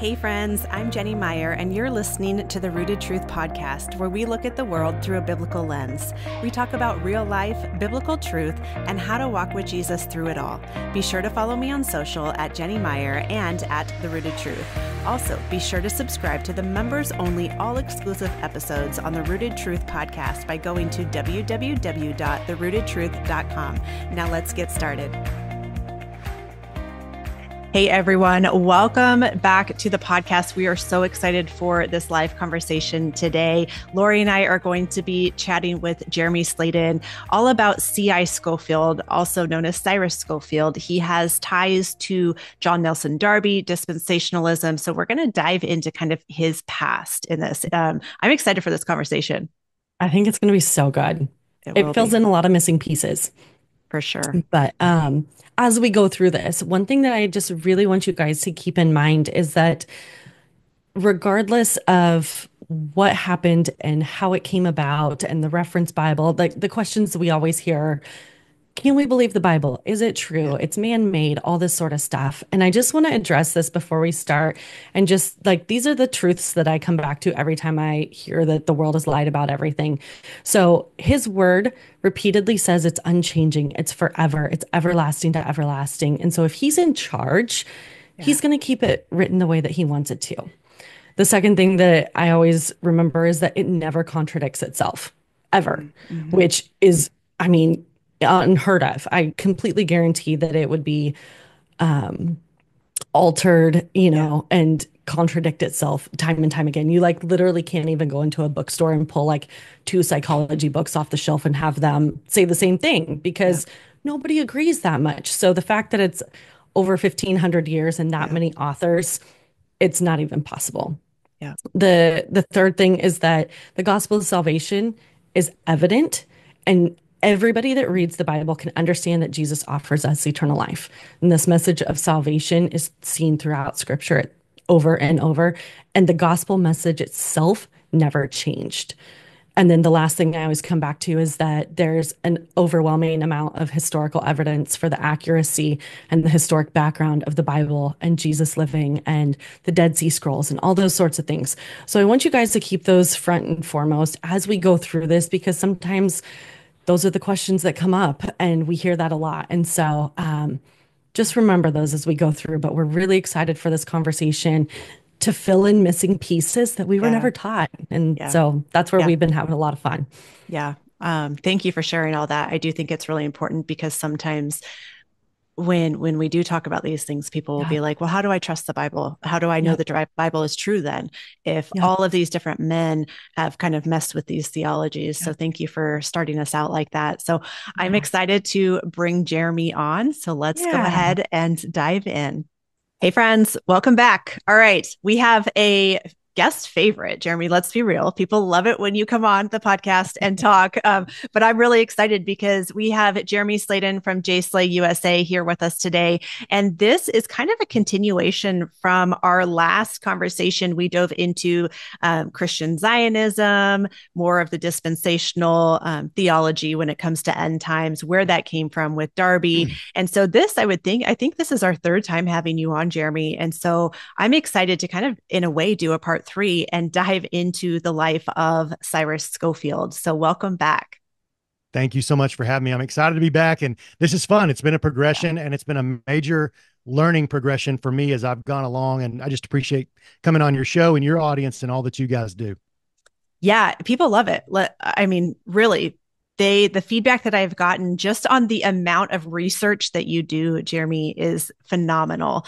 Hey friends, I'm Jenny Meyer, and you're listening to the Rooted Truth podcast, where we look at the world through a biblical lens. We talk about real life, biblical truth, and how to walk with Jesus through it all. Be sure to follow me on social at Jenny Meyer and at The Rooted Truth. Also, be sure to subscribe to the members-only all-exclusive episodes on the Rooted Truth podcast by going to www.therootedtruth.com. Now let's get started. Hey everyone, welcome back to the podcast. We are so excited for this live conversation today. Lori and I are going to be chatting with Jeremy Slayden all about C.I. Schofield, also known as Cyrus Schofield. He has ties to John Nelson Darby, dispensationalism. So we're going to dive into kind of his past in this. I'm excited for this conversation. I think it's going to be so good. It fills in a lot of missing pieces. For sure. But as we go through this, one thing that I just really want you guys to keep in mind is that regardless of what happened and how it came about and the reference Bible, like the questions that we always hear, can we believe the Bible? Is it true? It's man-made, all this sort of stuff. And I just want to address this before we start. And just like, these are the truths that I come back to every time I hear that the world has lied about everything. So his word repeatedly says it's unchanging. It's forever. It's everlasting to everlasting. And so if he's in charge, he's going to keep it written the way that he wants it to. The second thing that I always remember is that it never contradicts itself, ever, which is, I mean, unheard of. I completely guarantee that it would be altered, and contradict itself time and time again. You like literally can't even go into a bookstore and pull like two psychology books off the shelf and have them say the same thing because nobody agrees that much. So the fact that it's over 1,500 years and that many authors, it's not even possible. Yeah. The third thing is that the gospel of salvation is evident, and everybody that reads the Bible can understand that Jesus offers us eternal life. And this message of salvation is seen throughout Scripture over and over. And the gospel message itself never changed. And then the last thing I always come back to is that there's an overwhelming amount of historical evidence for the accuracy and the historic background of the Bible and Jesus living and the Dead Sea Scrolls and all those sorts of things. So I want you guys to keep those front and foremost as we go through this, because sometimes those are the questions that come up and we hear that a lot. And so just remember those as we go through, but we're really excited for this conversation to fill in missing pieces that we were never taught. And so that's where we've been having a lot of fun. Yeah. Thank you for sharing all that. I do think it's really important because sometimes when we do talk about these things, people will be like, well, how do I trust the Bible? How do I know the Bible is true then? If all of these different men have kind of messed with these theologies. So thank you for starting us out like that. So I'm excited to bring Jeremy on. So let's go ahead and dive in. Hey friends, welcome back. All right. We have a guest favorite, Jeremy. Let's be real. People love it when you come on the podcast and talk. But I'm really excited because we have Jeremy Slayden from JSlayUSA here with us today. And this is kind of a continuation from our last conversation. We dove into Christian Zionism, more of the dispensational theology when it comes to end times, where that came from with Darby. And so this, I think this is our third time having you on, Jeremy. And so I'm excited to kind of, in a way, do a part 3 and dive into the life of Cyrus Schofield. So welcome back. Thank you so much for having me. I'm excited to be back. And this is fun. It's been a progression and it's been a major learning progression for me as I've gone along. And I just appreciate coming on your show and your audience and all that you guys do. Yeah, people love it. I mean, really, the feedback that I've gotten just on the amount of research that you do, Jeremy, is phenomenal.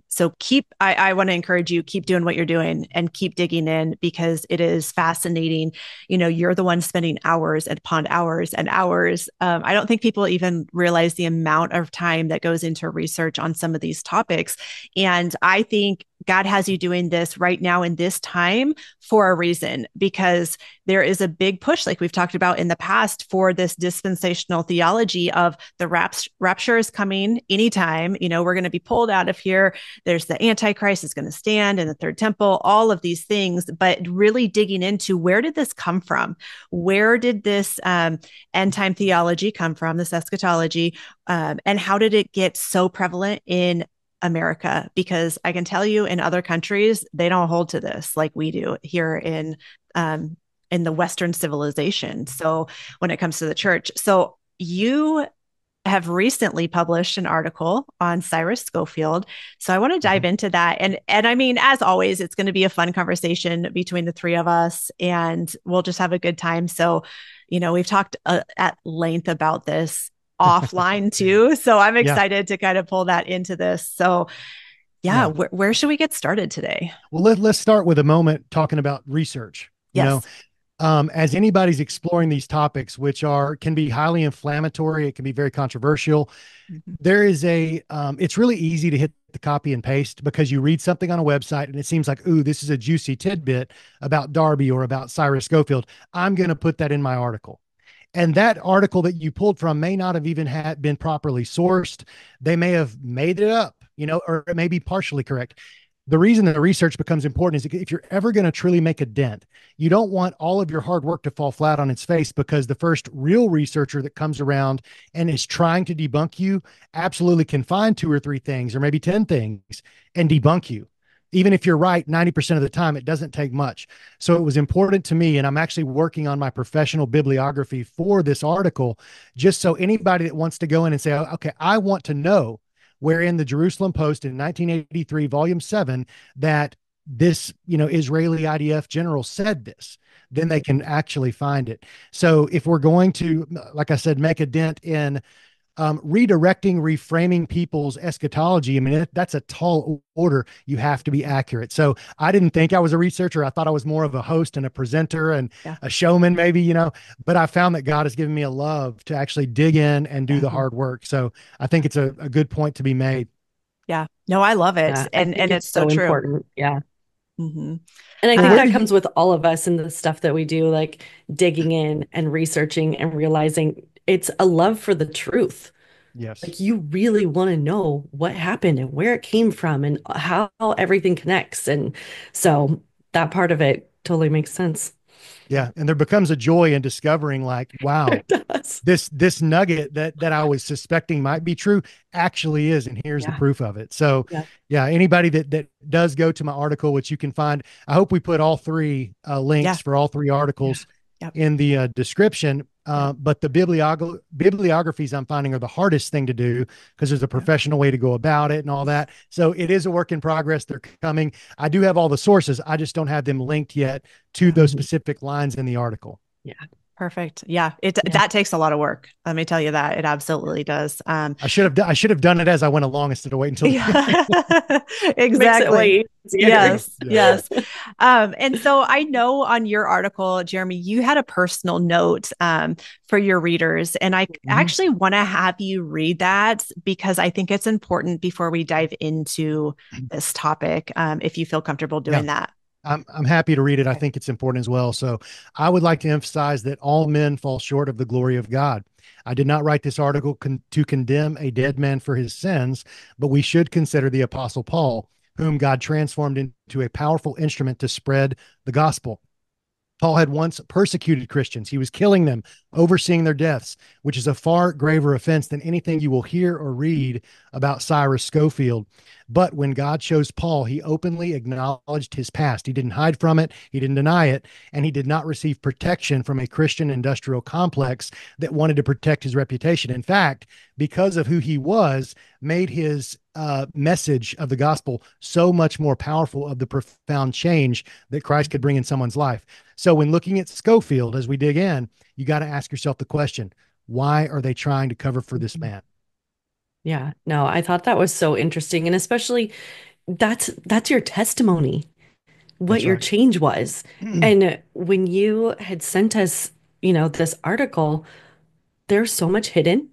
So I want to encourage you, keep doing what you're doing and keep digging in because it is fascinating. You're the one spending hours upon hours and hours. I don't think people even realize the amount of time that goes into research on some of these topics. And I think God has you doing this right now in this time for a reason, because there is a big push, like we've talked about in the past, for this dispensational theology of the rapture is coming anytime. We're going to be pulled out of here. There's the Antichrist is going to stand in the third temple, all of these things, but really digging into where did this come from? Where did this end time theology come from, this eschatology? And how did it get so prevalent in America, because I can tell you in other countries, they don't hold to this like we do here in the Western civilization. So when it comes to the church, so you have recently published an article on Cyrus Schofield. So I want to dive into that. And I mean, as always, it's going to be a fun conversation between the three of us, and we'll just have a good time. So, we've talked at length about this offline too. So I'm excited to kind of pull that into this. So where should we get started today? Well, let's start with a moment talking about research. As anybody's exploring these topics, which can be highly inflammatory, it can be very controversial. There is it's really easy to hit the copy and paste because you read something on a website and it seems like, ooh, this is a juicy tidbit about Darby or about Cyrus Schofield. I'm going to put that in my article. And that article that you pulled from may not have even been properly sourced. They may have made it up, or it may be partially correct. The reason that the research becomes important is if you're ever going to truly make a dent, you don't want all of your hard work to fall flat on its face, because the first real researcher that comes around and is trying to debunk you absolutely can find 2 or 3 things or maybe 10 things and debunk you. Even if you're right 90% of the time, it doesn't take much. So it was important to me, and I'm actually working on my professional bibliography for this article, just so anybody that wants to go in and say, oh, okay, I want to know where in the Jerusalem Post in 1983, volume 7, that this, Israeli IDF general said this, then they can actually find it. So if we're going to, like I said, make a dent in redirecting, reframing people's eschatology, I mean, that's a tall order. You have to be accurate. So I didn't think I was a researcher. I thought I was more of a host and a presenter and a showman, maybe, but I found that God has given me a love to actually dig in and do the hard work. So I think it's a good point to be made. Yeah, no, I love it. Yeah, and it's so true. Important. Yeah. And I think that comes with all of us and the stuff that we do, like digging in and researching and realizing it's a love for the truth. Yes. Like you really want to know what happened and where it came from and how everything connects. And so that part of it totally makes sense. Yeah. And there becomes a joy in discovering, like, wow, this nugget that I was suspecting might be true actually is. And here's the proof of it. So anybody that does go to my article, which you can find, I hope we put all 3 links for all 3 articles in the description. But the bibliographies I'm finding are the hardest thing to do because there's a professional way to go about it and all that. So it is a work in progress. They're coming. I do have all the sources. I just don't have them linked yet to those specific lines in the article. Yeah. Perfect. Yeah. That takes a lot of work. Let me tell you that it absolutely does. I should have done it as I went along instead of waiting until exactly. Yes. And so I know on your article, Jeremy, you had a personal note for your readers, and I actually want to have you read that because I think it's important before we dive into this topic. If you feel comfortable doing that. I'm happy to read it. I think it's important as well. So I would like to emphasize that all men fall short of the glory of God. I did not write this article to condemn a dead man for his sins, but we should consider the Apostle Paul, whom God transformed into a powerful instrument to spread the gospel. Paul had once persecuted Christians. He was killing them, overseeing their deaths, which is a far graver offense than anything you will hear or read about Cyrus Schofield. But when God chose Paul, he openly acknowledged his past. He didn't hide from it. He didn't deny it. And he did not receive protection from a Christian industrial complex that wanted to protect his reputation. In fact, because of who he was, made his message of the gospel so much more powerful of the profound change that Christ could bring in someone's life. So when looking at Schofield, as we dig in, you got to ask yourself the question, why are they trying to cover for this man? Yeah, no, I thought that was so interesting. And especially that's your testimony, what your change was. And when you had sent us, this article, there's so much hidden.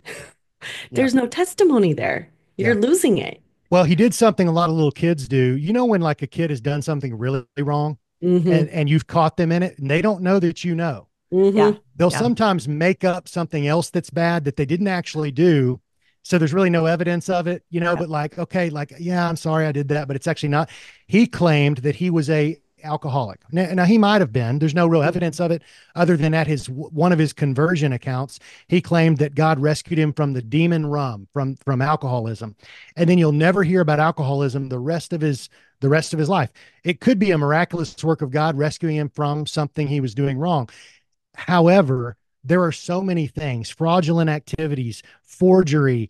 There's no testimony there. You're losing it. Well, he did something a lot of little kids do. When like a kid has done something really wrong and you've caught them in it and they don't know that you know. They'll sometimes make up something else that's bad that they didn't actually do. So there's really no evidence of it, but like, okay, like, yeah, I'm sorry I did that, but it's actually not. He claimed that he was a alcoholic. Now he might have been. There's no real evidence of it, other than at one of his conversion accounts, he claimed that God rescued him from the demon rum, from alcoholism, and then you'll never hear about alcoholism the rest of his life. It could be a miraculous work of God rescuing him from something he was doing wrong. However, there are so many things: fraudulent activities, forgery,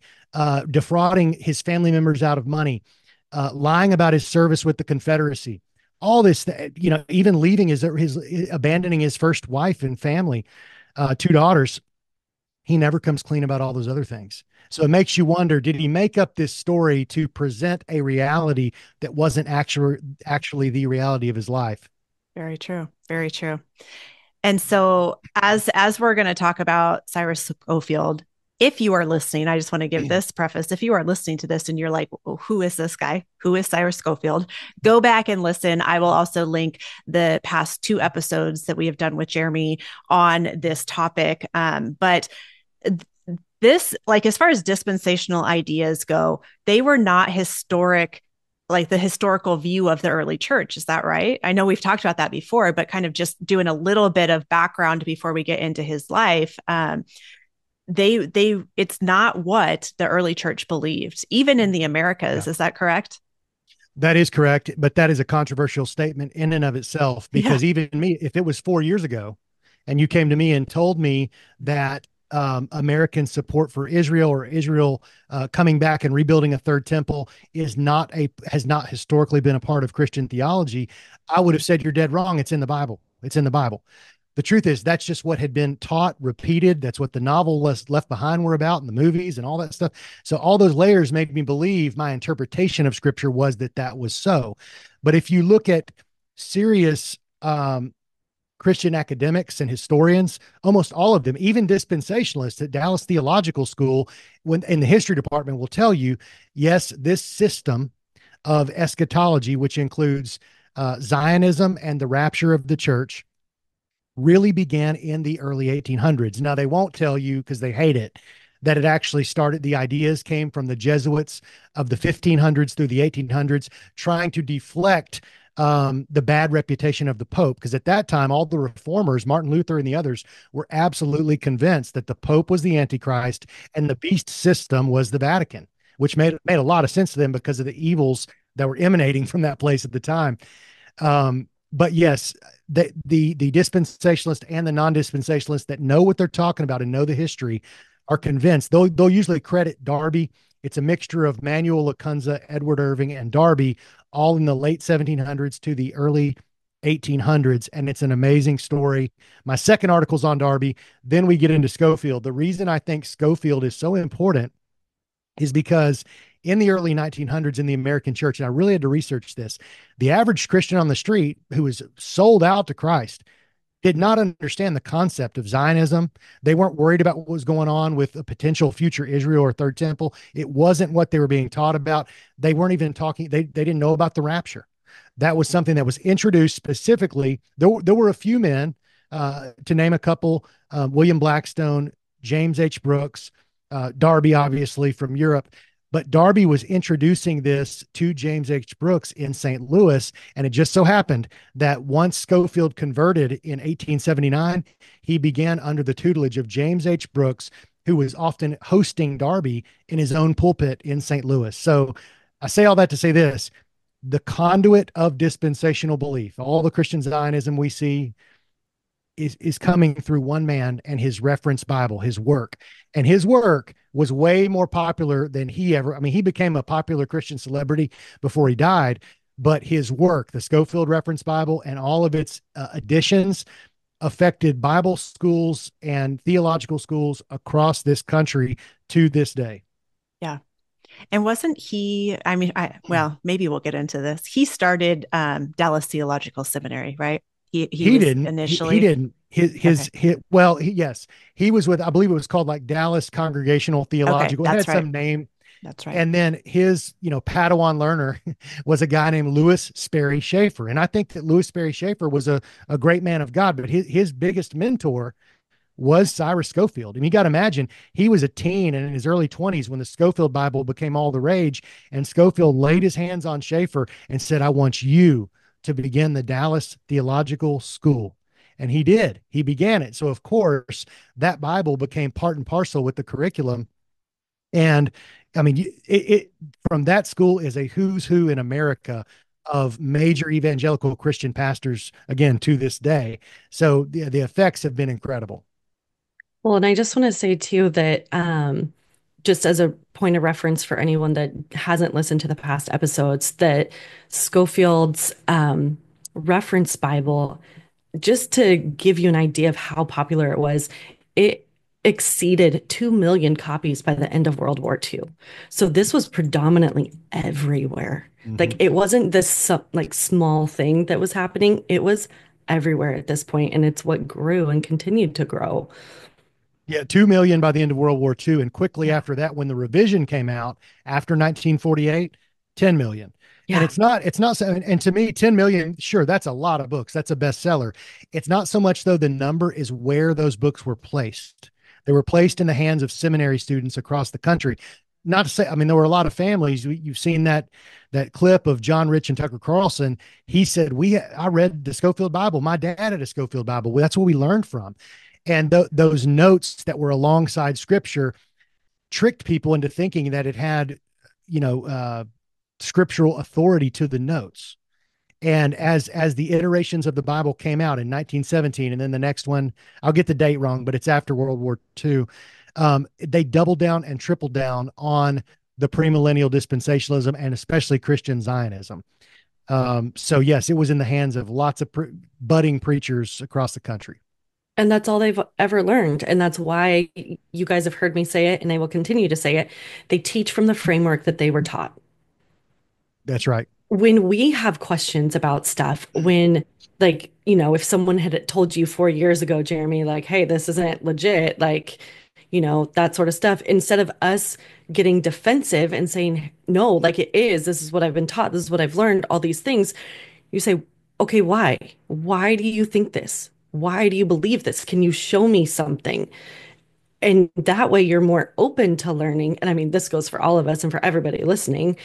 defrauding his family members out of money, lying about his service with the Confederacy, all this, even leaving his abandoning his first wife and family, two daughters. He never comes clean about all those other things. So it makes you wonder, did he make up this story to present a reality that wasn't actually the reality of his life? Very true. Very true. And so as we're going to talk about Cyrus Schofield, if you are listening, I just want to give this preface. If you are listening to this and you're like, oh, who is this guy? Who is Cyrus Schofield? Go back and listen. I will also link the past 2 episodes that we have done with Jeremy on this topic. But this, like, as far as dispensational ideas go, they were not historic, like the historical view of the early church. Is that right? I know we've talked about that before, but kind of just doing a little bit of background before we get into his life. It's not what the early church believed, even in the Americas. Yeah. Is that correct? That is correct, but that is a controversial statement in and of itself, because even me, if it was 4 years ago and you came to me and told me that American support for Israel, or Israel coming back and rebuilding a third temple, has not historically been a part of Christian theology, I would have said, you're dead wrong. It's in the Bible. It's in the Bible. The truth is, that's just what had been taught, repeated. That's what the novel Left Behind were about, and the movies and all that stuff. So all those layers made me believe my interpretation of Scripture was that was so. But if you look at serious Christian academics and historians, almost all of them, even dispensationalists at Dallas Theological School, when in the history department, will tell you, yes, this system of eschatology, which includes Zionism and the rapture of the church, really began in the early 1800s. Now, they won't tell you, because they hate it, that it actually started, the ideas came from the Jesuits of the 1500s through the 1800s, trying to deflect the bad reputation of the Pope. Because at that time, all the reformers, Martin Luther and the others, were absolutely convinced that the Pope was the Antichrist and the beast system was the Vatican, which made a lot of sense to them because of the evils that were emanating from that place at the time. But yes, the dispensationalists and the non-dispensationalists that know what they're talking about and know the history are convinced. They'll usually credit Darby. It's a mixture of Manuel Lacunza, Edward Irving, and Darby, all in the late 1700s to the early 1800s. And it's an amazing story. My second article's on Darby. Then we get into Schofield. The reason I think Schofield is so important is because in the early 1900s in the American church, and I really had to research this, the average Christian on the street who was sold out to Christ did not understand the concept of Zionism. They weren't worried about what was going on with a potential future Israel or third temple. It wasn't what they were being taught about. They weren't even talking. They didn't know about the rapture. That was something that was introduced specifically. There were a few men, to name a couple, William Blackstone, James H. Brooks, Darby, obviously from Europe. But Darby was introducing this to James H. Brooks in St. Louis, and it just so happened that once Schofield converted in 1879, he began under the tutelage of James H. Brooks, who was often hosting Darby in his own pulpit in St. Louis. So I say all that to say this: the conduit of dispensational belief, all the Christian Zionism we see, is coming through one man and his reference Bible, his work. And his work was way more popular than he became a popular Christian celebrity before he died, but his work, the Schofield Reference Bible and all of its editions, affected Bible schools and theological schools across this country to this day. Yeah. And wasn't he, maybe we'll get into this. He started Dallas Theological Seminary, right? He didn't initially. He didn't. Yes, he was with, I believe it was called like Dallas Congregational Theological. Okay, it had right. some name. That's right. And then his, Padawan learner was a guy named Louis Sperry Schaefer. And I think that Louis Sperry Schaefer was a great man of God, but his biggest mentor was Cyrus Schofield. And you got to imagine, he was a teen and in his early 20s when the Schofield Bible became all the rage, and Schofield laid his hands on Schaefer and said, I want you to begin the Dallas Theological School. And he did. He began it. So, of course, that Bible became part and parcel with the curriculum. And I mean, from that school is a who's who in America of major evangelical Christian pastors, again, to this day. So the effects have been incredible. Well, and I just want to say too that just as a point of reference for anyone that hasn't listened to the past episodes, that Schofield's reference Bible, just to give you an idea of how popular it was, it exceeded 2 million copies by the end of World War II. So this was predominantly everywhere. Like it wasn't this like small thing that was happening. It was everywhere at this point, and it's what grew and continued to grow. Yeah, 2 million by the end of World War II. And quickly after that, when the revision came out after 1948, 10 million. Yeah. And it's not so, and to me, 10 million, sure, that's a lot of books. That's a bestseller. It's not so much though, the number is where those books were placed. They were placed in the hands of seminary students across the country. Not to say, I mean, there were a lot of families. You've seen that clip of John Rich and Tucker Carlson. He said, I read the Schofield Bible. My dad had a Schofield Bible. That's what we learned from. And those notes that were alongside scripture tricked people into thinking that it had, scriptural authority to the notes. And as the iterations of the Bible came out in 1917, and then the next one, I'll get the date wrong, but it's after World War II, they doubled down and tripled down on the premillennial dispensationalism and especially Christian Zionism. So yes, it was in the hands of lots of budding preachers across the country. And that's all they've ever learned. And that's why you guys have heard me say it, and I will continue to say it. They teach from the framework that they were taught. That's right. When we have questions about stuff, when if someone had told you 4 years ago, Jeremy, like, hey, this isn't legit, like, that sort of stuff, instead of us getting defensive and saying, no, like it is, this is what I've been taught, this is what I've learned, all these things, you say, okay, why? Why do you think this? Why do you believe this? Can you show me something? And that way you're more open to learning. And I mean, this goes for all of us and for everybody listening.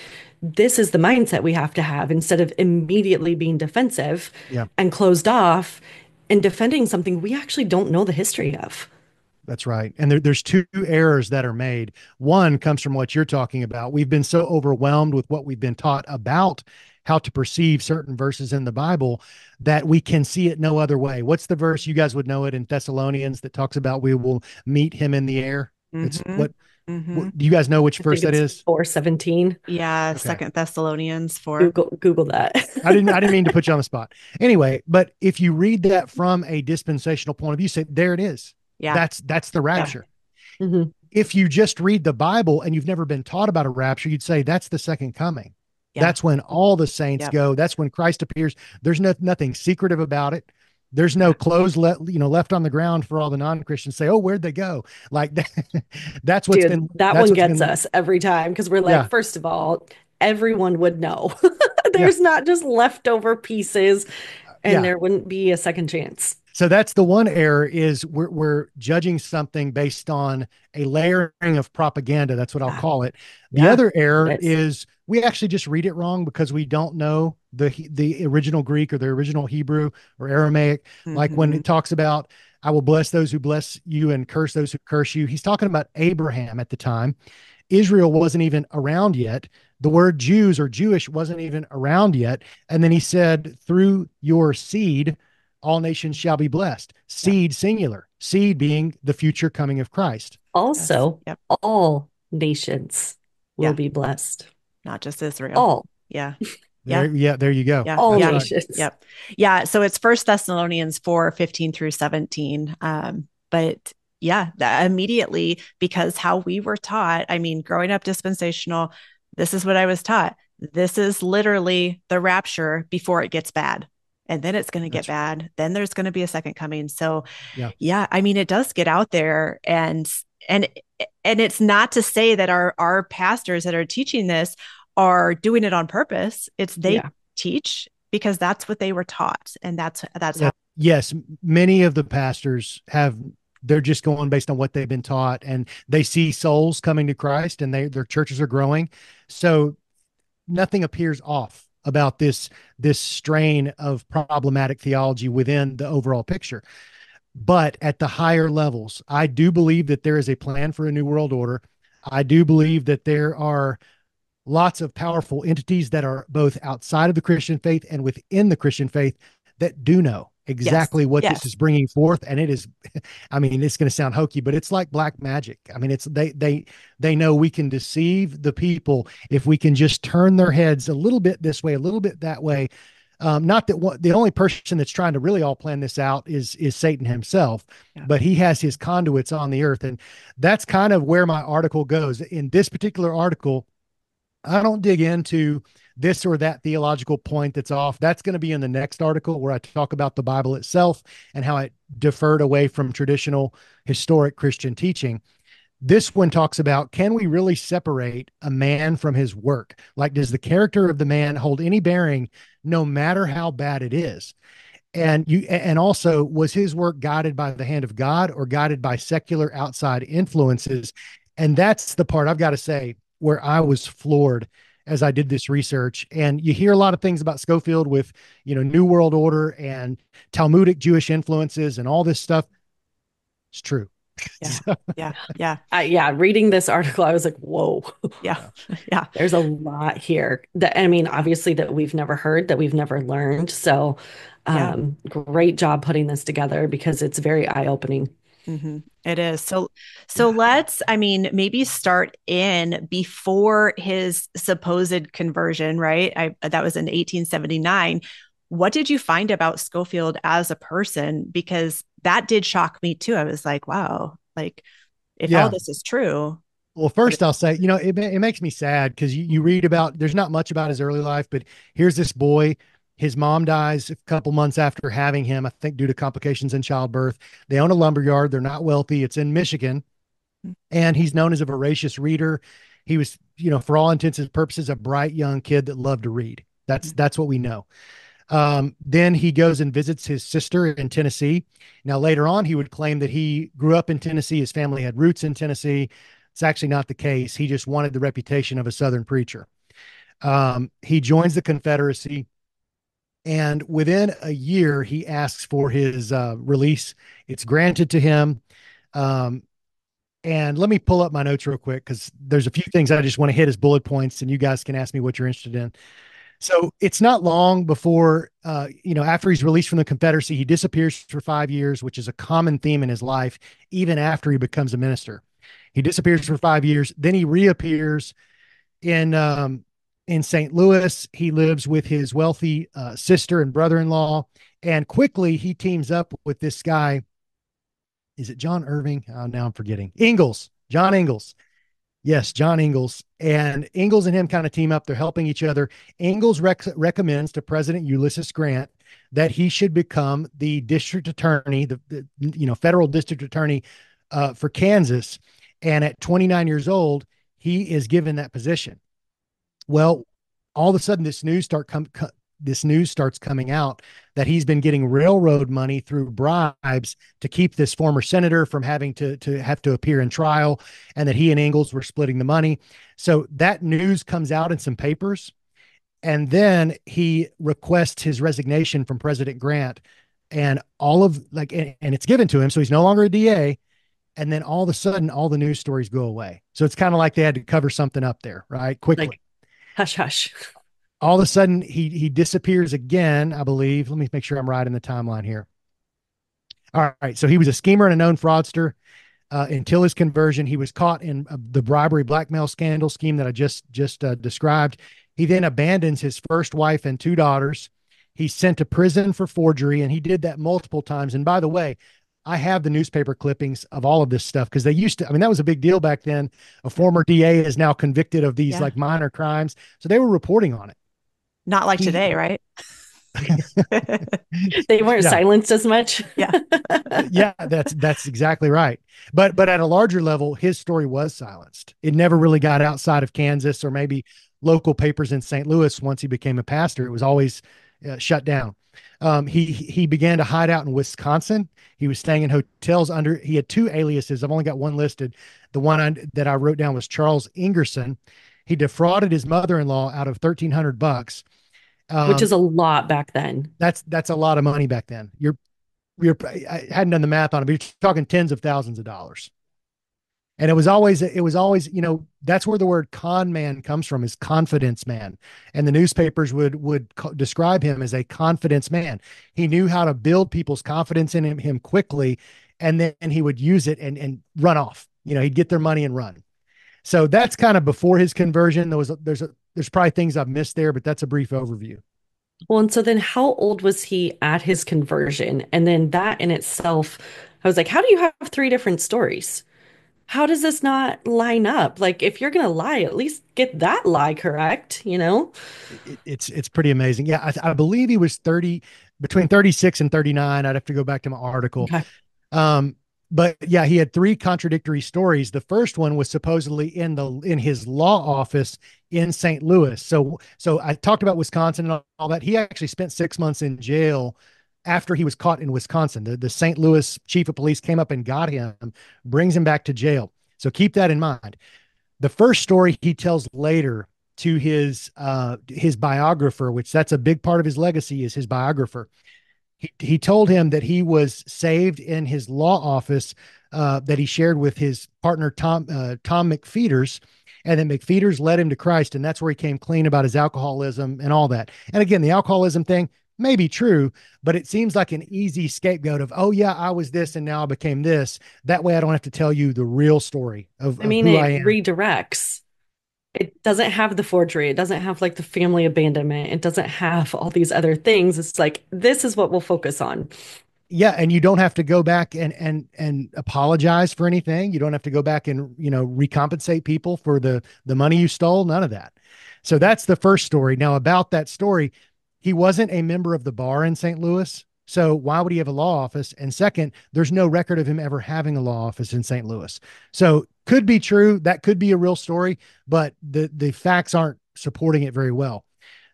This is the mindset we have to have instead of immediately being defensive and closed off and defending something we actually don't know the history of. That's right. And there's two errors that are made. One comes from what you're talking about. We've been so overwhelmed with what we've been taught about how to perceive certain verses in the Bible that we can see it no other way. What's the verse? You guys would know it in Thessalonians that talks about we will meet him in the air. It's what do you guys know which verse that is? 4:17. Yeah. Okay. 2 Thessalonians 4. Google that. I didn't mean to put you on the spot. Anyway, but if you read that from a dispensational point of view, say, there it is. Yeah. That's the rapture. Yeah. Mm-hmm. If you just read the Bible and you've never been taught about a rapture, you'd say that's the second coming. Yeah. That's when all the saints go. That's when Christ appears. There's nothing secretive about it. There's no clothes left on the ground for all the non-Christians say, oh, where'd they go? Like that's what's been. That one gets us every time because we're like, first of all, everyone would know. There's not just leftover pieces, and there wouldn't be a second chance. So that's the one error is we're judging something based on a layering of propaganda. That's what I'll call it. The other error is we actually just read it wrong because we don't know the original Greek or the original Hebrew or Aramaic. Mm-hmm. Like when it talks about, I will bless those who bless you and curse those who curse you. He's talking about Abraham at the time. Israel wasn't even around yet. The word Jews or Jewish wasn't even around yet. And then he said, through your seed, all nations shall be blessed. Seed, singular. Seed being the future coming of Christ. Also, all nations will be blessed. Not just Israel. All. Yeah. There you go. Yeah. All nations. Yep. Yeah. So it's 1 Thessalonians 4:15 through 17. But immediately, because how we were taught, I mean, growing up dispensational, this is what I was taught. This is literally the rapture before it gets bad. And then it's going to get bad. Then there's going to be a second coming. So I mean, it does get out there and it's not to say that our pastors that are teaching this are doing it on purpose. It's they teach because that's what they were taught. And that's how. Yes. Many of the pastors they're just going based on what they've been taught and they see souls coming to Christ and their churches are growing. So nothing appears off about this strain of problematic theology within the overall picture. But at the higher levels, I do believe that there is a plan for a new world order. I do believe that there are lots of powerful entities that are both outside of the Christian faith and within the Christian faith that do know Yes. exactly what this Yes. is bringing forth. And it is, I mean, it's going to sound hokey, but it's like black magic. I mean, they know we can deceive the people if we can just turn their heads a little bit this way, a little bit that way. Not that the only person that's trying to really all plan this out is Satan himself, Yeah. but he has his conduits on the earth. And that's kind of where my article goes. In this particular article, I don't dig into this or that theological point that's off. That's going to be in the next article where I talk about the Bible itself and how it differed away from traditional historic Christian teaching. This one talks about, can we really separate a man from his work? Like, does the character of the man hold any bearing no matter how bad it is? And also, was his work guided by the hand of God or guided by secular outside influences? And that's the part I've got to say where I was floored as I did this research. And you hear a lot of things about Schofield with, New World Order and Talmudic Jewish influences and all this stuff. It's true. Yeah. Yeah. Yeah. Reading this article, I was like, whoa. Yeah. Yeah. There's a lot here that, I mean, obviously that we've never heard, that we've never learned. So, great job putting this together because it's very eye-opening. Mm-hmm. It is. So let's, maybe start in before his supposed conversion, right? That was in 1879. What did you find about Schofield as a person? Because that did shock me too. I was like, wow, like if all this is true. Well, first I'll say, it makes me sad because you read about, there's not much about his early life, but here's this boy. His mom dies a couple months after having him, I think due to complications in childbirth. They own a lumber yard. They're not wealthy. It's in Michigan. And he's known as a voracious reader. He was, for all intents and purposes, a bright young kid that loved to read. That's what we know. Then he goes and visits his sister in Tennessee. Now, later on, he would claim that he grew up in Tennessee. His family had roots in Tennessee. It's actually not the case. He just wanted the reputation of a Southern preacher. He joins the Confederacy. And within a year, he asks for his release. It's granted to him. And let me pull up my notes real quick because there's a few things I just want to hit as bullet points, and you guys can ask me what you're interested in. So it's not long before, after he's released from the Confederacy, he disappears for 5 years, which is a common theme in his life, even after he becomes a minister. He disappears for 5 years. Then he reappears in St. Louis. He lives with his wealthy sister and brother-in-law, and quickly he teams up with this guy. Is it John Irving? Oh, now I'm forgetting. Ingalls, John Ingalls. Yes, John Ingalls. And Ingalls and him kind of team up. They're helping each other. Ingalls recommends to President Ulysses Grant that he should become the district attorney, the federal district attorney for Kansas. And at 29 years old, he is given that position. Well, all of a sudden, this news starts coming out that he's been getting railroad money through bribes to keep this former senator from having to have to appear in trial, and that he and Ingalls were splitting the money. So that news comes out in some papers, and then he requests his resignation from President Grant, and and it's given to him. So he's no longer a DA. And then all of a sudden, all the news stories go away. So it's kind of like they had to cover something up there, right? Quickly. Like, hush, hush. All of a sudden, he disappears again, I believe. Let me make sure I'm right in the timeline here. All right. So he was a schemer and a known fraudster until his conversion. He was caught in the bribery blackmail scandal scheme that I just described. He then abandons his first wife and 2 daughters. He's sent to prison for forgery, and he did that multiple times. And by the way, I have the newspaper clippings of all of this stuff because they used to, that was a big deal back then. A former DA is now convicted of these like minor crimes. So they were reporting on it. Not like today, right? They weren't silenced as much. Yeah. Yeah, that's exactly right. But at a larger level, his story was silenced. It never really got outside of Kansas or maybe local papers in St. Louis. Once he became a pastor, it was always shut down. He began to hide out in Wisconsin. He was staying in hotels he had 2 aliases. I've only got one listed. The one that I wrote down was Charles Ingerson. He defrauded his mother-in-law out of $1,300. Which is a lot back then. That's a lot of money back then. I hadn't done the math on it, but you're talking tens of thousands of dollars. And it was always, that's where the word con man comes from, is confidence man. And the newspapers would describe him as a confidence man. He knew how to build people's confidence in him quickly, and then he would use it and run off. He'd get their money and run. So that's kind of before his conversion. There's probably things I've missed there, but that's a brief overview. Well, and so then how old was he at his conversion? And then that in itself, I was like, how do you have three different stories? How does this not line up? Like, if you're going to lie, at least get that lie correct, you know? It's pretty amazing. Yeah, I believe he was between 36 and 39. I'd have to go back to my article. Okay. But yeah, he had three contradictory stories. The first one was supposedly in his law office in St. Louis. So I talked about Wisconsin and all that. He actually spent 6 months in jail after he was caught in Wisconsin. The St. Louis chief of police came up and got him, brings him back to jail. So keep that in mind. The first story he tells later to his biographer, which that's a big part of his legacy, is his biographer. He told him that he was saved in his law office that he shared with his partner, Tom McFeeters, and then McFeeters led him to Christ. And that's where he came clean about his alcoholism and all that. And again, the alcoholism thing may be true, but it seems like an easy scapegoat of, oh yeah, I was this and now I became this. That way I don't have to tell you the real story of who I am. It redirects. It doesn't have the forgery. It doesn't have like the family abandonment. It doesn't have all these other things. It's like, this is what we'll focus on. Yeah. And you don't have to go back and apologize for anything. You don't have to go back and, recompensate people for the money you stole. None of that. So that's the first story. Now about that story, he wasn't a member of the bar in St. Louis. So why would he have a law office? And second, there's no record of him ever having a law office in St. Louis. So could be true. That could be a real story, but the facts aren't supporting it very well.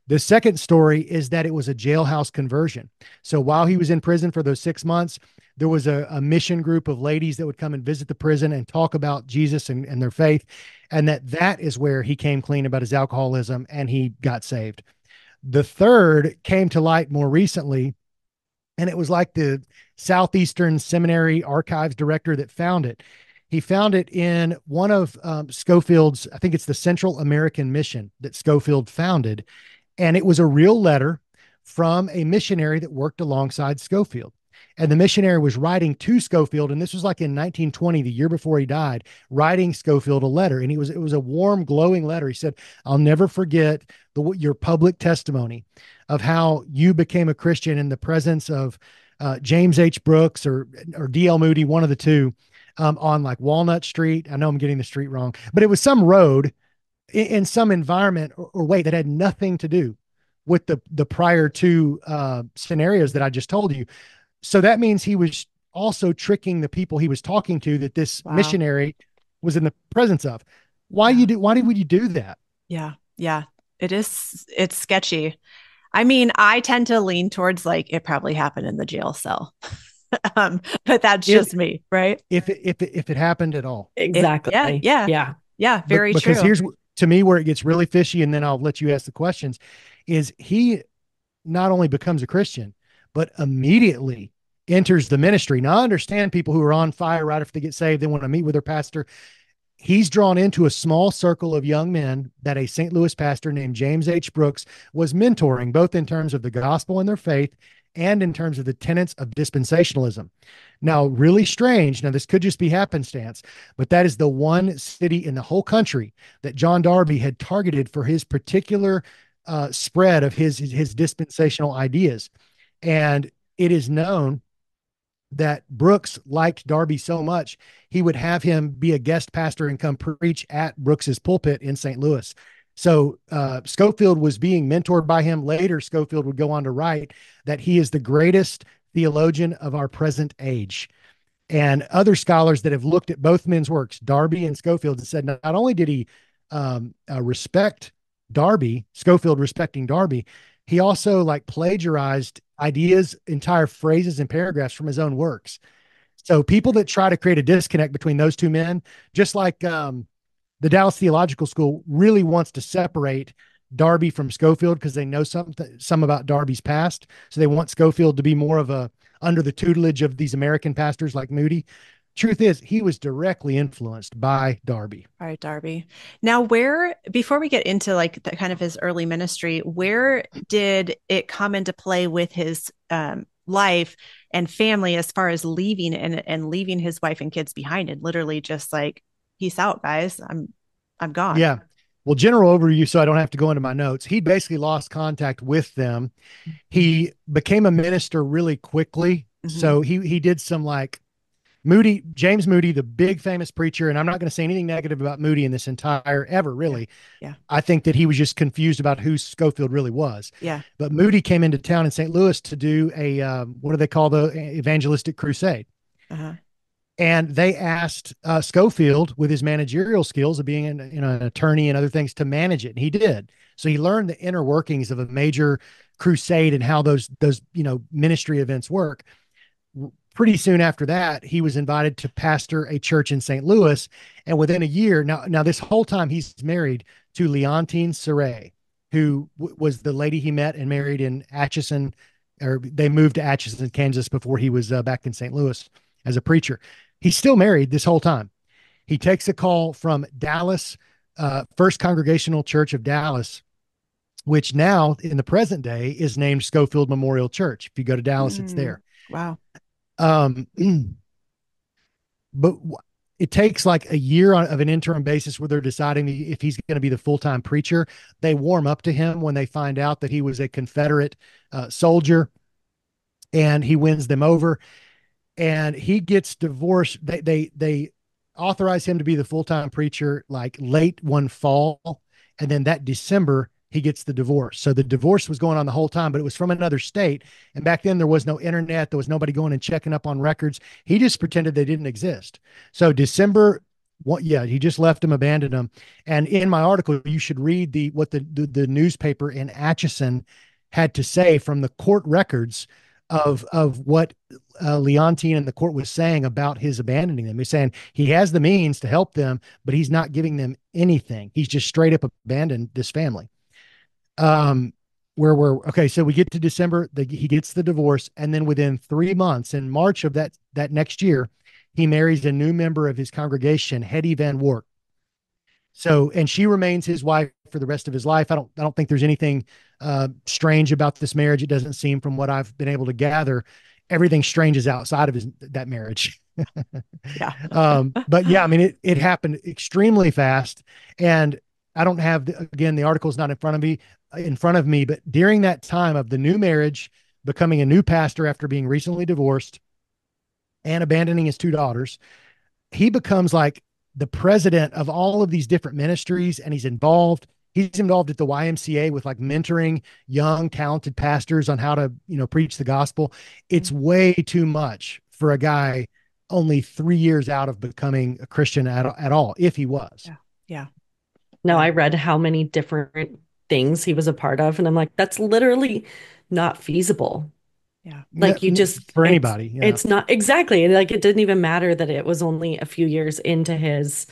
The second story is that it was a jailhouse conversion. So while he was in prison for those 6 months, there was a mission group of ladies that would come and visit the prison and talk about Jesus and their faith. And that is where he came clean about his alcoholism and he got saved. The third came to light more recently, and it was like the Southeastern Seminary Archives director that found it. He found it in one of Scofield's, I think it's the Central American Mission that Schofield founded. And it was a real letter from a missionary that worked alongside Schofield. And the missionary was writing to Schofield, and this was like in 1920, the year before he died, writing Schofield a letter. And it was a warm, glowing letter. He said, "I'll never forget your public testimony of how you became a Christian in the presence of James H. Brooks or D.L. Moody, one of the two, on like Walnut Street." I know I'm getting the street wrong, but it was some road in some environment or way that had nothing to do with the prior two scenarios that I just told you. So that means he was also tricking the people he was talking to, that this missionary was in the presence of. Why would you do that? Yeah. Yeah. It's sketchy. I mean, I tend to lean towards like it probably happened in the jail cell. But that's just me, right? If it happened at all. Exactly. Yeah. Very true. Because here's to me where it gets really fishy, and then I'll let you ask the questions, is he not only becomes a Christian, but immediately enters the ministry. Now, I understand people who are on fire right after they get saved, they want to meet with their pastor. He's drawn into a small circle of young men that a St. Louis pastor named James H. Brooks was mentoring, both in terms of the gospel and their faith and in terms of the tenets of dispensationalism. Now, really strange. Now, this could just be happenstance, but that is the one city in the whole country that John Darby had targeted for his particular spread of his dispensational ideas. And it is known that Brooks liked Darby so much, he would have him be a guest pastor and come preach at Brooks's pulpit in St. Louis. So Schofield was being mentored by him. Later, Schofield would go on to write that he is the greatest theologian of our present age. And other scholars that have looked at both men's works, Darby and Schofield, and said not only did he respect Darby, Schofield respecting Darby, he also like plagiarized ideas, entire phrases and paragraphs from his own works. So people that try to create a disconnect between those two men, just like the Dallas Theological School really wants to separate Darby from Schofield because they know some about Darby's past. So they want Schofield to be more of a under the tutelage of these American pastors like Moody. Truth is, he was directly influenced by Darby. All right, Darby. Now, before we get into like the kind of his early ministry, where did it come into play with his life and family as far as leaving and leaving his wife and kids behind and literally just like, peace out, guys. I'm gone. Yeah. Well, general overview, so I don't have to go into my notes. He basically lost contact with them. He became a minister really quickly. Mm-hmm. So he did some like James Moody, the big famous preacher, and I'm not going to say anything negative about Moody in this entire ever, really. Yeah. I think that he was just confused about who Schofield really was. Yeah. But Moody came into town in St. Louis to do a, what do they call the evangelistic crusade? Uh-huh. And they asked Schofield, with his managerial skills of being an attorney and other things, to manage it. And he did. So he learned the inner workings of a major crusade and how those ministry events work. Pretty soon after that, he was invited to pastor a church in St. Louis. And within a year, now this whole time he's married to Leontine Saray, who was the lady he met and married in Atchison, or they moved to Atchison, Kansas before he was back in St. Louis as a preacher. He's still married this whole time. He takes a call from Dallas, First Congregational Church of Dallas, which now in the present day is named Schofield Memorial Church. If you go to Dallas, it's there. Wow. But it takes like a year of an interim basis where they're deciding if he's going to be the full-time preacher. They warm up to him when they find out that he was a Confederate soldier, and he wins them over, and he gets divorced. They authorize him to be the full-time preacher like late one fall. And then that December, he gets the divorce. So the divorce was going on the whole time, but it was from another state. And back then there was no internet. There was nobody going and checking up on records. He just pretended they didn't exist. So December, he just left them, abandoned them. And in my article, you should read what the newspaper in Atchison had to say from the court records of what Leontine and the court was saying about his abandoning them. He's saying he has the means to help them, but he's not giving them anything. He's just straight up abandoned this family. So we get to December, he gets the divorce, and then within 3 months, in March of that next year, he marries a new member of his congregation, Hetty Van Wart. So, and she remains his wife for the rest of his life. I don't think there's anything strange about this marriage. It doesn't seem, from what I've been able to gather, everything strange is outside of that marriage. Yeah. But yeah, I mean, it happened extremely fast, and I don't have the article's not in front of me, but during that time of the new marriage, becoming a new pastor after being recently divorced and abandoning his 2 daughters, he becomes like the president of all of these different ministries. And he's involved at the YMCA with like mentoring young, talented pastors on how to, preach the gospel. It's way too much for a guy only 3 years out of becoming a Christian at all, if he was. Yeah. No, I read how many different things he was a part of, and I'm like, that's literally not feasible. Yeah. Like for anybody. Yeah. It's not exactly. Like, it didn't even matter that it was only a few years into his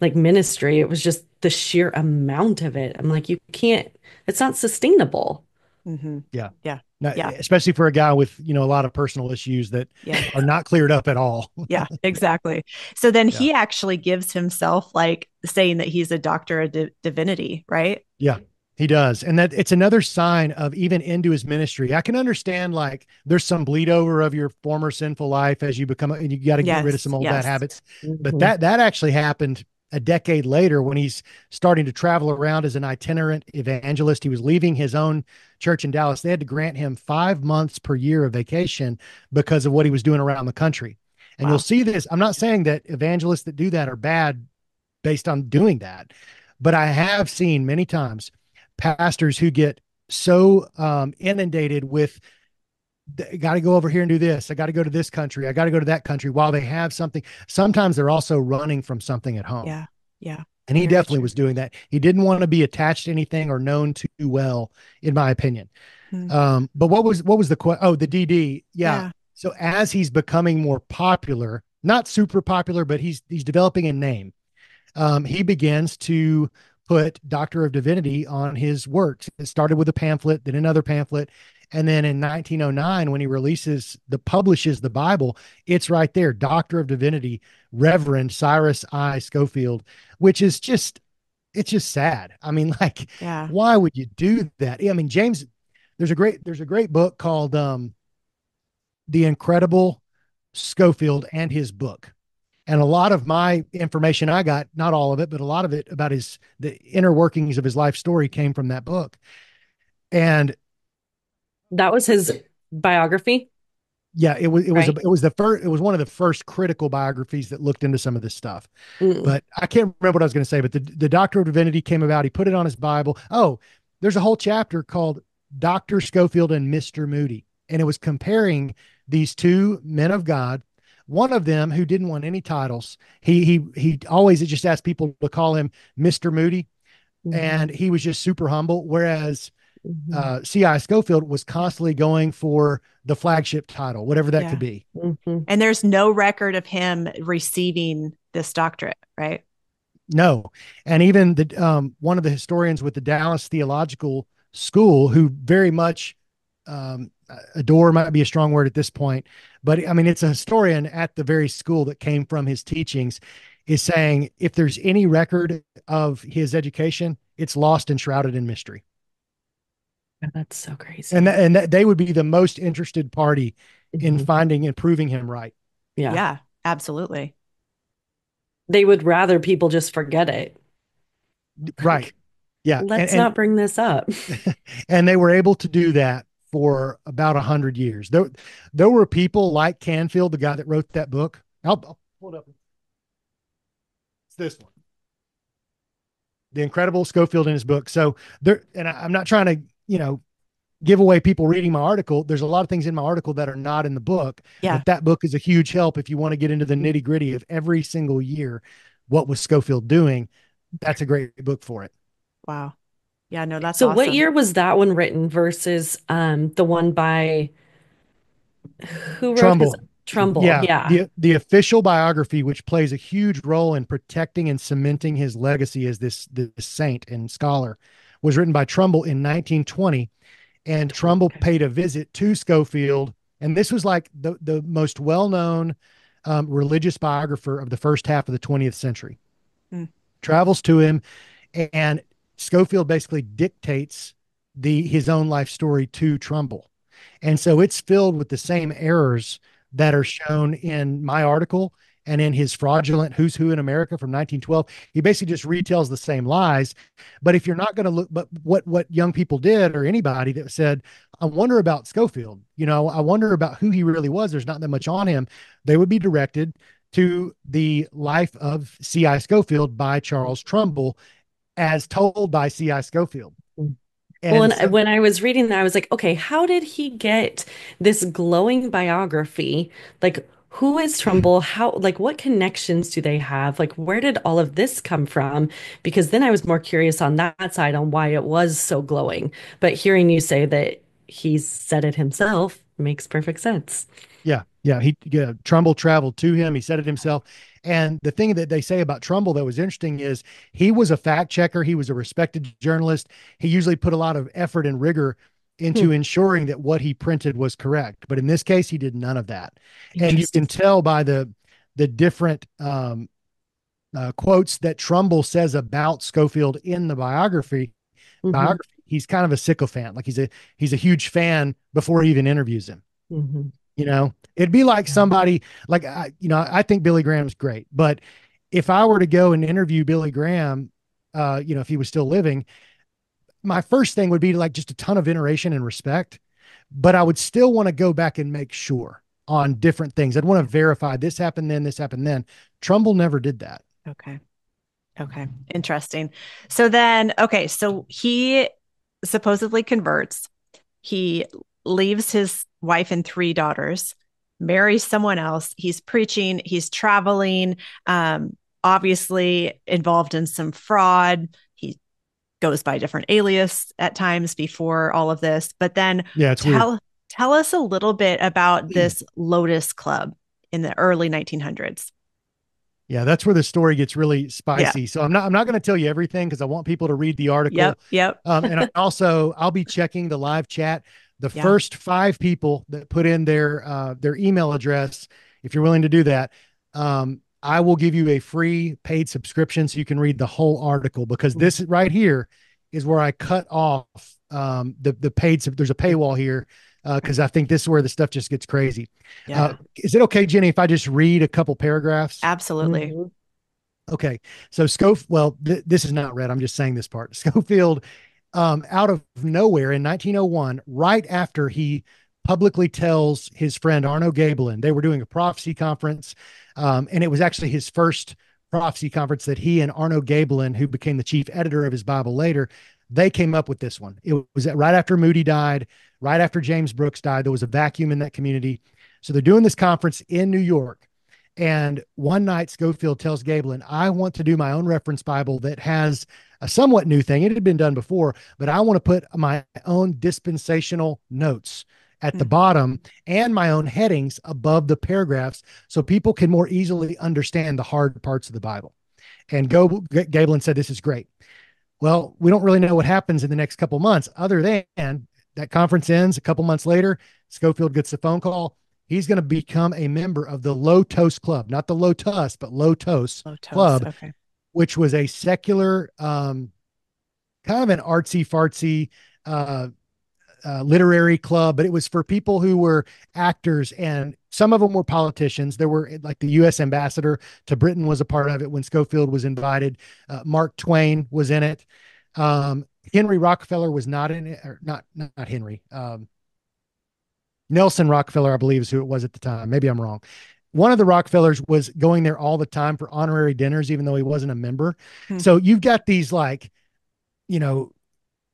like ministry. It was just the sheer amount of it. I'm like, it's not sustainable. Mm-hmm. Yeah. Yeah. No, yeah. Especially for a guy with, a lot of personal issues that are not cleared up at all. Yeah, exactly. So then he actually gives himself like saying that he's a doctor of divinity, right? Yeah, he does. And that it's another sign of, even into his ministry, I can understand like there's some bleed over of your former sinful life as you become, and you got to get rid of some old bad habits. Mm-hmm. But that actually happened a decade later when he's starting to travel around as an itinerant evangelist. He was leaving his own church in Dallas. They had to grant him 5 months per year of vacation because of what he was doing around the country. And You'll see this. I'm not saying that evangelists that do that are bad based on doing that, but I have seen many times pastors who get so inundated with, I got to go over here and do this. I got to go to this country. I got to go to that country, while they have something. Sometimes they're also running from something at home. Yeah. Yeah. And he definitely was doing that. He didn't want to be attached to anything or known too well, in my opinion. But what was the the DD? Yeah. So as he's becoming more popular, not super popular, but he's developing a name. He begins to put Doctor of Divinity on his works. It started with a pamphlet, then another pamphlet. And then in 1909, when he publishes the Bible, it's right there, Doctor of Divinity, Reverend Cyrus I. Schofield, which is it's just sad. I mean, like, Yeah. why would you do that? I mean, James, there's a great book called The Incredible Schofield and His Book. And a lot of my information I got, not all of it, but a lot of it about the inner workings of his life story came from that book. And that was his biography. yeah, it was Right. it was one of the first critical biographies that looked into some of this stuff. But I can't remember what I was going to say, but the Doctor of Divinity came about. He put it on his Bible. Oh, there's a whole chapter called Dr. Schofield and Mr. Moody. And it was comparing these two men of God. One of them who didn't want any titles. He always just asked people to call him Mr. Moody. And he was just super humble. Whereas C.I. Schofield was constantly going for the flagship title, whatever that could be. And there's no record of him receiving this doctorate, right? No. And even one of the historians with the Dallas Theological School, who very much adore might be a strong word at this point, but I mean, it's a historian at the very school that came from his teachings, is saying if there's any record of his education, it's lost and shrouded in mystery. That's so crazy. And they would be the most interested party in finding and proving him right. Yeah, absolutely. They would rather people just forget it. Right. Yeah. Let's not bring this up. And they were able to do that for about 100 years. There were people like Canfield, the guy that wrote that book. I'll pull it up. It's this one. The Incredible Schofield in his book. So there, and I'm not trying to, give away people reading my article. There's a lot of things in my article that are not in the book. Yeah. But that book is a huge help if you want to get into the nitty gritty of every single year. What was Schofield doing? That's a great book for it. Wow. Yeah, no, that's so awesome. What year was that one written versus the one by who wrote his Trumbull? Yeah. The official biography, which plays a huge role in protecting and cementing his legacy as this saint and scholar, was written by Trumbull in 1920. And Trumbull paid a visit to Schofield. And this was like the most well-known religious biographer of the first half of the 20th century. Travels to him, and Schofield basically dictates his own life story to Trumbull. And so it's filled with the same errors that are shown in my article and in his fraudulent Who's Who in America from 1912. He basically just retells the same lies. But if you're not going to look, but what young people did, or anybody that said, I wonder about Schofield, I wonder about who he really was, there's not that much on him, they would be directed to the life of C.I. Schofield by Charles Trumbull, as told by C.I. Schofield. And when I was reading that, I was like, okay, how did he get this glowing biography? Like, who is Trumbull? What connections do they have? Like, where did all of this come from? Because then I was more curious on that side on why it was so glowing. But hearing you say that he said it himself makes perfect sense. Yeah. Trumbull traveled to him. He said it himself. And the thing that they say about Trumbull that was interesting is he was a fact checker. He was a respected journalist. He usually put a lot of effort and rigor into ensuring that what he printed was correct. But in this case, he did none of that. And you can tell by the different quotes that Trumbull says about Schofield in the biography. He's kind of a sycophant. Like he's a huge fan before he even interviews him. It'd be like somebody like, I think Billy Graham's great, but if I were to go and interview Billy Graham, if he was still living, my first thing would be like just a ton of veneration and respect, but I would still want to go back and make sure on different things. I'd want to verify this happened then, this happened then. Trumbull never did that. Okay. Interesting. So he supposedly converts. He leaves his wife and 3 daughters, marries someone else. He's preaching, he's traveling, obviously involved in some fraud. He goes by a different alias at times before all of this. But then tell us a little bit about this Lotos Club in the early 1900s. Yeah, that's where the story gets really Yeah. spicy. So I'm not going to tell you everything because I want people to read the Yep. article. Yep. And I'll be checking the live chat. The Yeah. first 5 people that put in their email address, if you're willing to do that, I will give you a free paid subscription so you can read the whole article, because this right here is where I cut off the paid. There's a paywall here because I think this is where the stuff just gets crazy. Yeah. Is it okay, Jenny, if I just read a couple paragraphs? Absolutely. Okay. So this is not read. I'm just saying this part. Schofield, out of nowhere in 1901, right after he publicly tells his friend Arno Gaebelin, they were doing a prophecy conference. And it was actually his first prophecy conference that he and Arno Gaebelin, who became the chief editor of his Bible later, they came up with this one. It was right after Moody died, right after James Brooks died. There was a vacuum in that community. So they're doing this conference in New York. And one night, Schofield tells Gaebelin, I want to do my own reference Bible that has a somewhat new thing. It had been done before, but I want to put my own dispensational notes at the bottom and my own headings above the paragraphs so people can more easily understand the hard parts of the Bible. And Gaebelin said, this is great. Well, we don't really know what happens in the next couple months, other than that conference ends a couple months later. Schofield gets a phone call. He's going to become a member of the Lotos Club, not the Lotus, but Lotos Club, Okay. which was a secular, kind of an artsy fartsy, literary club, but it was for people who were actors, and some of them were politicians. There were, like, the U.S. ambassador to Britain was a part of it when Schofield was invited. Mark Twain was in it. Henry Rockefeller was not in it, or not Henry. Nelson Rockefeller, I believe, is who it was at the time. Maybe I'm wrong. One of the Rockefellers was going there all the time for honorary dinners, even though he wasn't a member. So you've got these, like,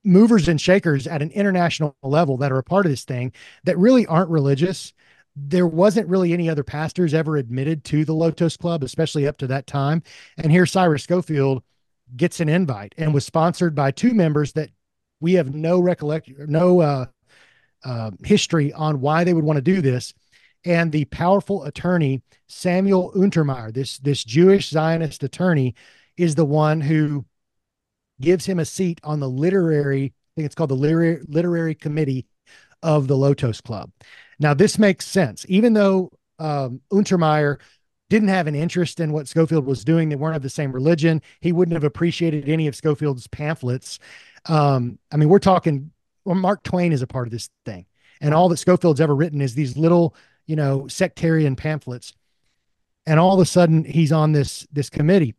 movers and shakers at an international level that are a part of this thing that really aren't religious. There wasn't really any other pastors ever admitted to the Lotos Club, especially up to that time. And here Cyrus Schofield gets an invite and was sponsored by 2 members that we have no recollection, no history on why they would want to do this. And the powerful attorney, Samuel Untermeyer, this Jewish Zionist attorney, is the one who gives him a seat on the I think it's called the literary committee of the Lotos Club. Now, this makes sense. Even though Untermeyer didn't have an interest in what Schofield was doing, they weren't of the same religion, he wouldn't have appreciated any of Schofield's pamphlets. I mean, we're talking, Mark Twain is a part of this thing. And all that Schofield's ever written is these little, sectarian pamphlets. And all of a sudden, he's on this committee.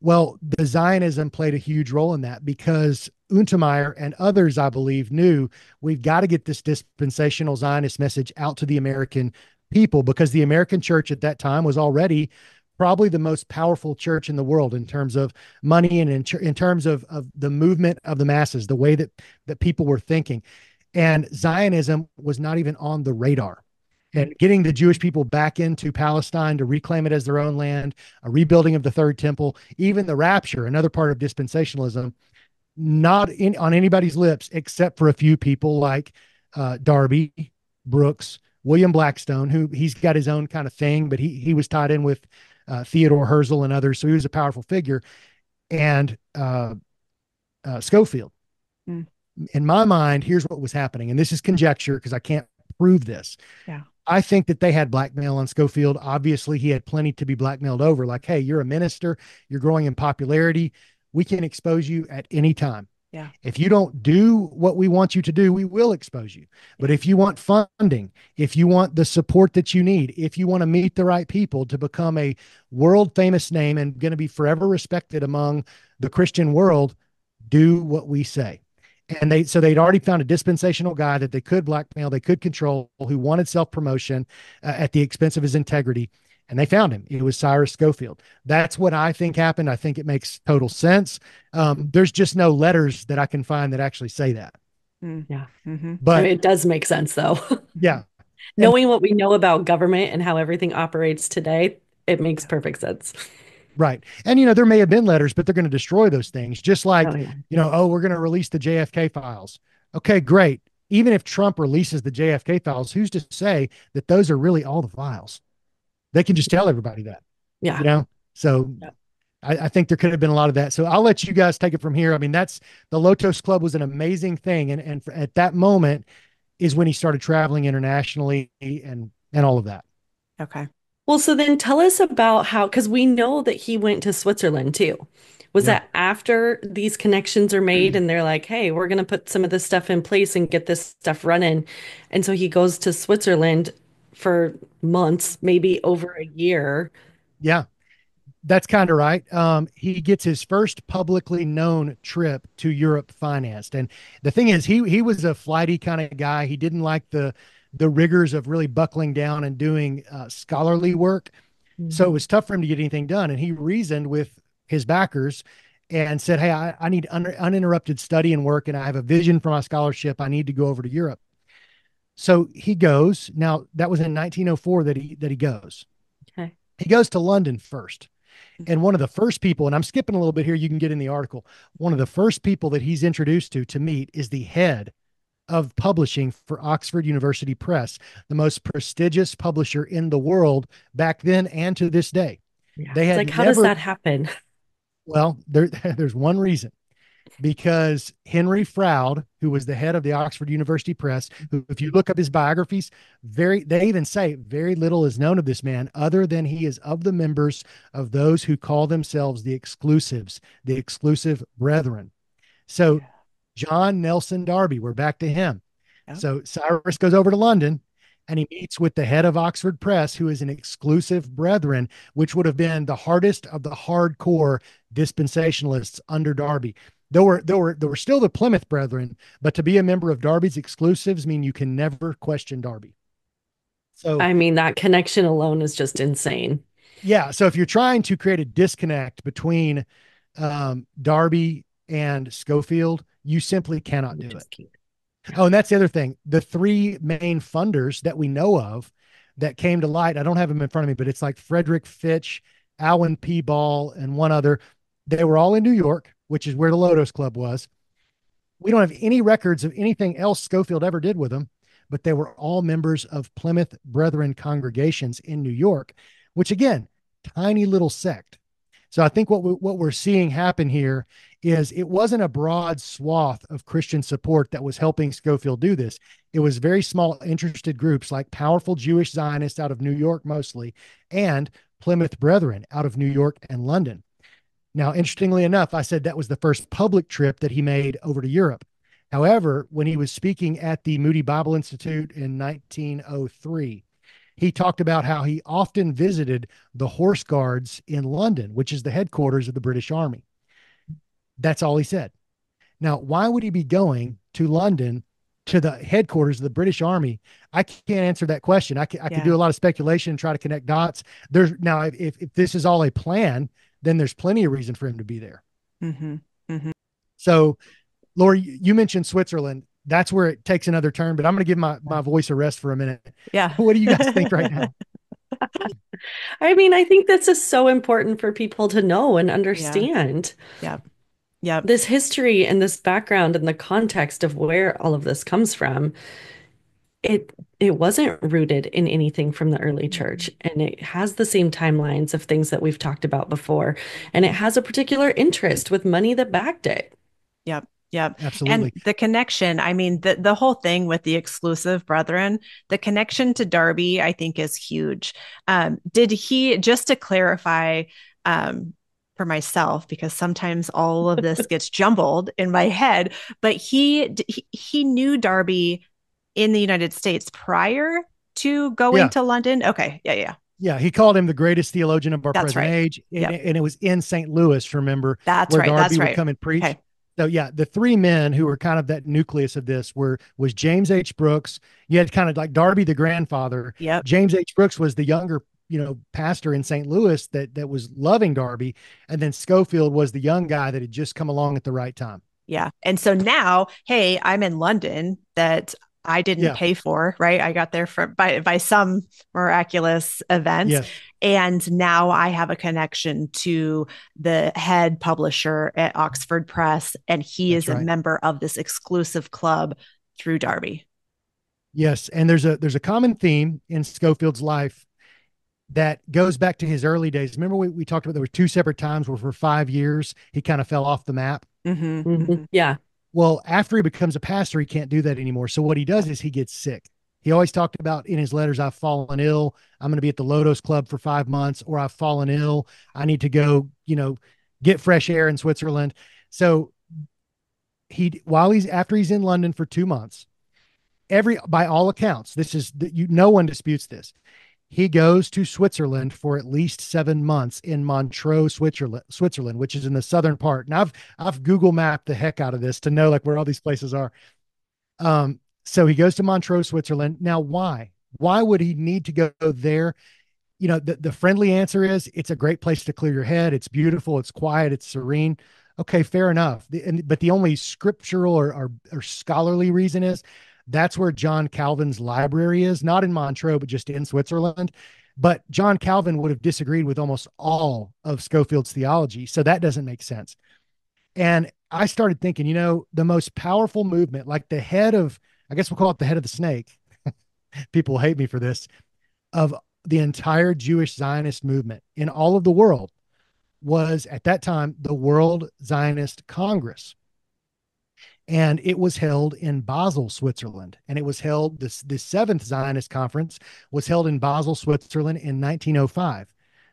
Well, the Zionism played a huge role in that, because Untermeyer and others, I believe, knew we've got to get this dispensational Zionist message out to the American people, because the American church at that time was already probably the most powerful church in the world in terms of money and in terms of the movement of the masses, the way that people were thinking. And Zionism was not even on the radar. And getting the Jewish people back into Palestine to reclaim it as their own land, a rebuilding of the third temple, even the rapture, another part of dispensationalism, not on anybody's lips except for a few people like Darby Brooks, William Blackstone, who he's got his own kind of thing, but he was tied in with Theodore Herzl and others, so he was a powerful figure, and Schofield. In my mind, here's what was happening, and this is conjecture because I can't prove this. Yeah. I think that they had blackmail on Schofield. Obviously, he had plenty to be blackmailed over. Like, hey, you're a minister, you're growing in popularity, we can expose you at any time. Yeah. If you don't do what we want you to do, we will expose you. But if you want funding, if you want the support that you need, if you want to meet the right people to become a world famous name and going to be forever respected among the Christian world, do what we say. And they'd already found a dispensational guy that they could blackmail, they could control, who wanted self-promotion at the expense of his integrity. And they found him. It was Cyrus Schofield. That's what I think happened. I think it makes total sense. There's just no letters that I can find that actually say that. Yeah. But it does make sense, though. Yeah. Knowing what we know about government and how everything operates today, it makes perfect sense. Right. And, there may have been letters, but they're going to destroy those things. Just like, we're going to release the JFK files. Okay, great. Even if Trump releases the JFK files, who's to say that those are really all the files? They can just tell everybody that. Yeah. So I think there could have been a lot of that. So I'll let you guys take it from here. I mean, that's the Lotos Club was an amazing thing. And at that moment is when he started traveling internationally and all of that. Okay. Well, so then tell us about how, because we know that he went to Switzerland too. Was Yeah. that after these connections are made and they're like, hey, we're going to put some of this stuff in place and get this stuff running? And so he goes to Switzerland for months, maybe over a year. Yeah. That's kind of right. He gets his first publicly known trip to Europe financed. And the thing is, he was a flighty kind of guy. He didn't like the rigors of really buckling down and doing scholarly work. So it Mhm. was tough for him to get anything done. And he reasoned with his backers and said, hey, I need uninterrupted study and work, and I have a vision for my scholarship. I need to go over to Europe. So he goes. Now, that was in 1904 that he goes. Okay. He goes to London first. And one of the first people, and I'm skipping a little bit here, you can get in the article. One of the first people that he's introduced to meet is the head of publishing for Oxford University Press, the most prestigious publisher in the world back then and to this day. Yeah. They It's had like, how does never, that happen? well, there's one reason. Because Henry Froude, who was the head of the Oxford University Press, who, if you look up his biographies, they even say very little is known of this man other than he is of the members of those who call themselves the exclusives, the exclusive brethren. So Yeah. John Nelson Darby, we're back to him. Yep. So Cyrus goes over to London and he meets with the head of Oxford Press, who is an exclusive brethren, which would have been the hardest of the hardcore dispensationalists under Darby. There were still the Plymouth Brethren, but to be a member of Darby's exclusives mean you can never question Darby. So I mean, that connection alone is just insane. yeah, so if you're trying to create a disconnect between Darby and Schofield, you simply cannot You do it. just can't. Yeah. Oh, and that's the other thing. The three main funders that we know of that came to light, I don't have them in front of me, but it's like Frederick Fitch, Alwyn P. Ball, and one other. They were all in New York, which is where the Lotos Club was. We don't have any records of anything else Schofield ever did with them, but they were all members of Plymouth Brethren congregations in New York, which again, tiny little sect. So I think what we're seeing happen here is it wasn't a broad swath of Christian support that was helping Schofield do this. It was very small interested groups like powerful Jewish Zionists out of New York mostly, and Plymouth Brethren out of New York and London. Now, interestingly enough, I said that was the first public trip that he made over to Europe. However, when he was speaking at the Moody Bible Institute in 1903, he talked about how he often visited the Horse Guards in London, which is the headquarters of the British Army. That's all he said. Now, why would he be going to London to the headquarters of the British Army? I can't answer that question. I could do a lot of speculation and try to connect dots. There's now, if this is all a plan, then there's plenty of reason for him to be there. Mm-hmm. Mm-hmm. So, Lori, you mentioned Switzerland. That's where it takes another turn, but I'm going to give my voice a rest for a minute. Yeah. What do you guys think right now? I mean, I think this is so important for people to know and Yeah. understand Yep. Yep. this history and this background and the context of where all of this comes from. It wasn't rooted in anything from the early church, and it has the same timelines of things that we've talked about before, and it has a particular interest with money that backed it. Yep. Yep. And Absolutely. the connection, I mean, the whole thing with the exclusive brethren, the connection to Darby, I think is huge. Did he, just to clarify, for myself, because sometimes all of this gets jumbled in my head, but he knew Darby in the United States prior to going Yeah. to London. Okay. Yeah. Yeah. Yeah. He called him the greatest theologian of our That's present right. age. And, Yep. and it was in St. Louis, remember, That's where right. Darby That's would right. come and preach. Okay. So yeah, the three men who were kind of that nucleus of this was James H. Brooks. You had kind of like Darby, the grandfather. Yep. James H. Brooks was the younger, pastor in St. Louis that was loving Darby. And then Schofield was the young guy that had just come along at the right time. Yeah. And so now, hey, I'm in London that I didn't Yeah. pay for, right? I got there by some miraculous events. Yes. And now I have a connection to the head publisher at Oxford Press, and he That's is a right. member of this exclusive club through Darby. Yes. And there's a common theme in Schofield's life. that goes back to his early days. Remember, we talked about there were two separate times where for 5 years he kind of fell off the map. Yeah. Well, after he becomes a pastor, he can't do that anymore. So what he does is he gets sick. He always talked about in his letters, I've fallen ill. I'm going to be at the Lotos Club for 5 months, or I've fallen ill. I need to go, get fresh air in Switzerland. So while after he's in London for 2 months, by all accounts, no one disputes this. He goes to Switzerland for at least 7 months in Montreux, Switzerland, which is in the southern part. And I've Google mapped the heck out of this to know like where all these places are. So he goes to Montreux, Switzerland. Now, why? Why would he need to go there? The friendly answer is it's a great place to clear your head. It's beautiful. It's quiet. It's serene. Okay, fair enough. But the only scriptural or scholarly reason is that's where John Calvin's library is, not in Montreux, but just in Switzerland. But John Calvin would have disagreed with almost all of Scofield's theology. So that doesn't make sense. And I started thinking, the most powerful movement, like the head of, I guess we'll call it the head of the snake. People hate me for this, of the entire Jewish Zionist movement in all of the world was at that time the World Zionist Congress. And it was held in Basel, Switzerland. And it was held, the seventh Zionist conference was held in Basel, Switzerland in 1905.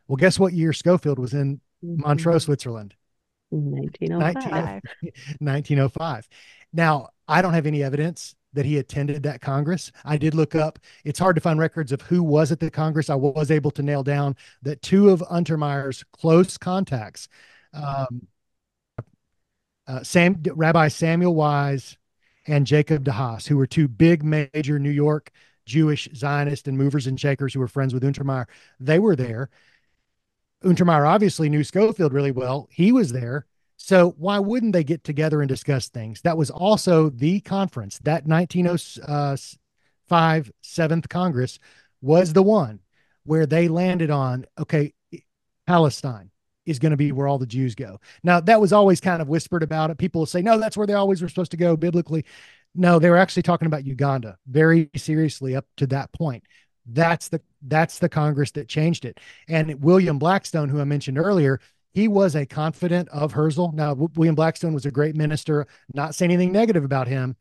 Well, guess what year Schofield was in Montreux, Switzerland? 1905. 1905. Now, I don't have any evidence that he attended that Congress. I did look up. It's hard to find records of who was at the Congress. I was able to nail down that two of Untermeyer's close contacts, Rabbi Samuel Wise and Jacob de Haas, who were two big major New York Jewish Zionists and movers and shakers who were friends with Untermeyer. They were there. Untermeyer obviously knew Schofield really well. He was there. So why wouldn't they get together and discuss things? That was also the conference. That 1905 Seventh Congress was the one where they landed on, okay, Palestine is going to be where all the Jews go. Now, that was always kind of whispered about it. People will say, no, that's where they always were supposed to go biblically. No, they were actually talking about Uganda very seriously up to that point. That's the Congress that changed it. And William Blackstone, who I mentioned earlier, he was a confidant of Herzl. Now, William Blackstone was a great minister, not saying anything negative about him.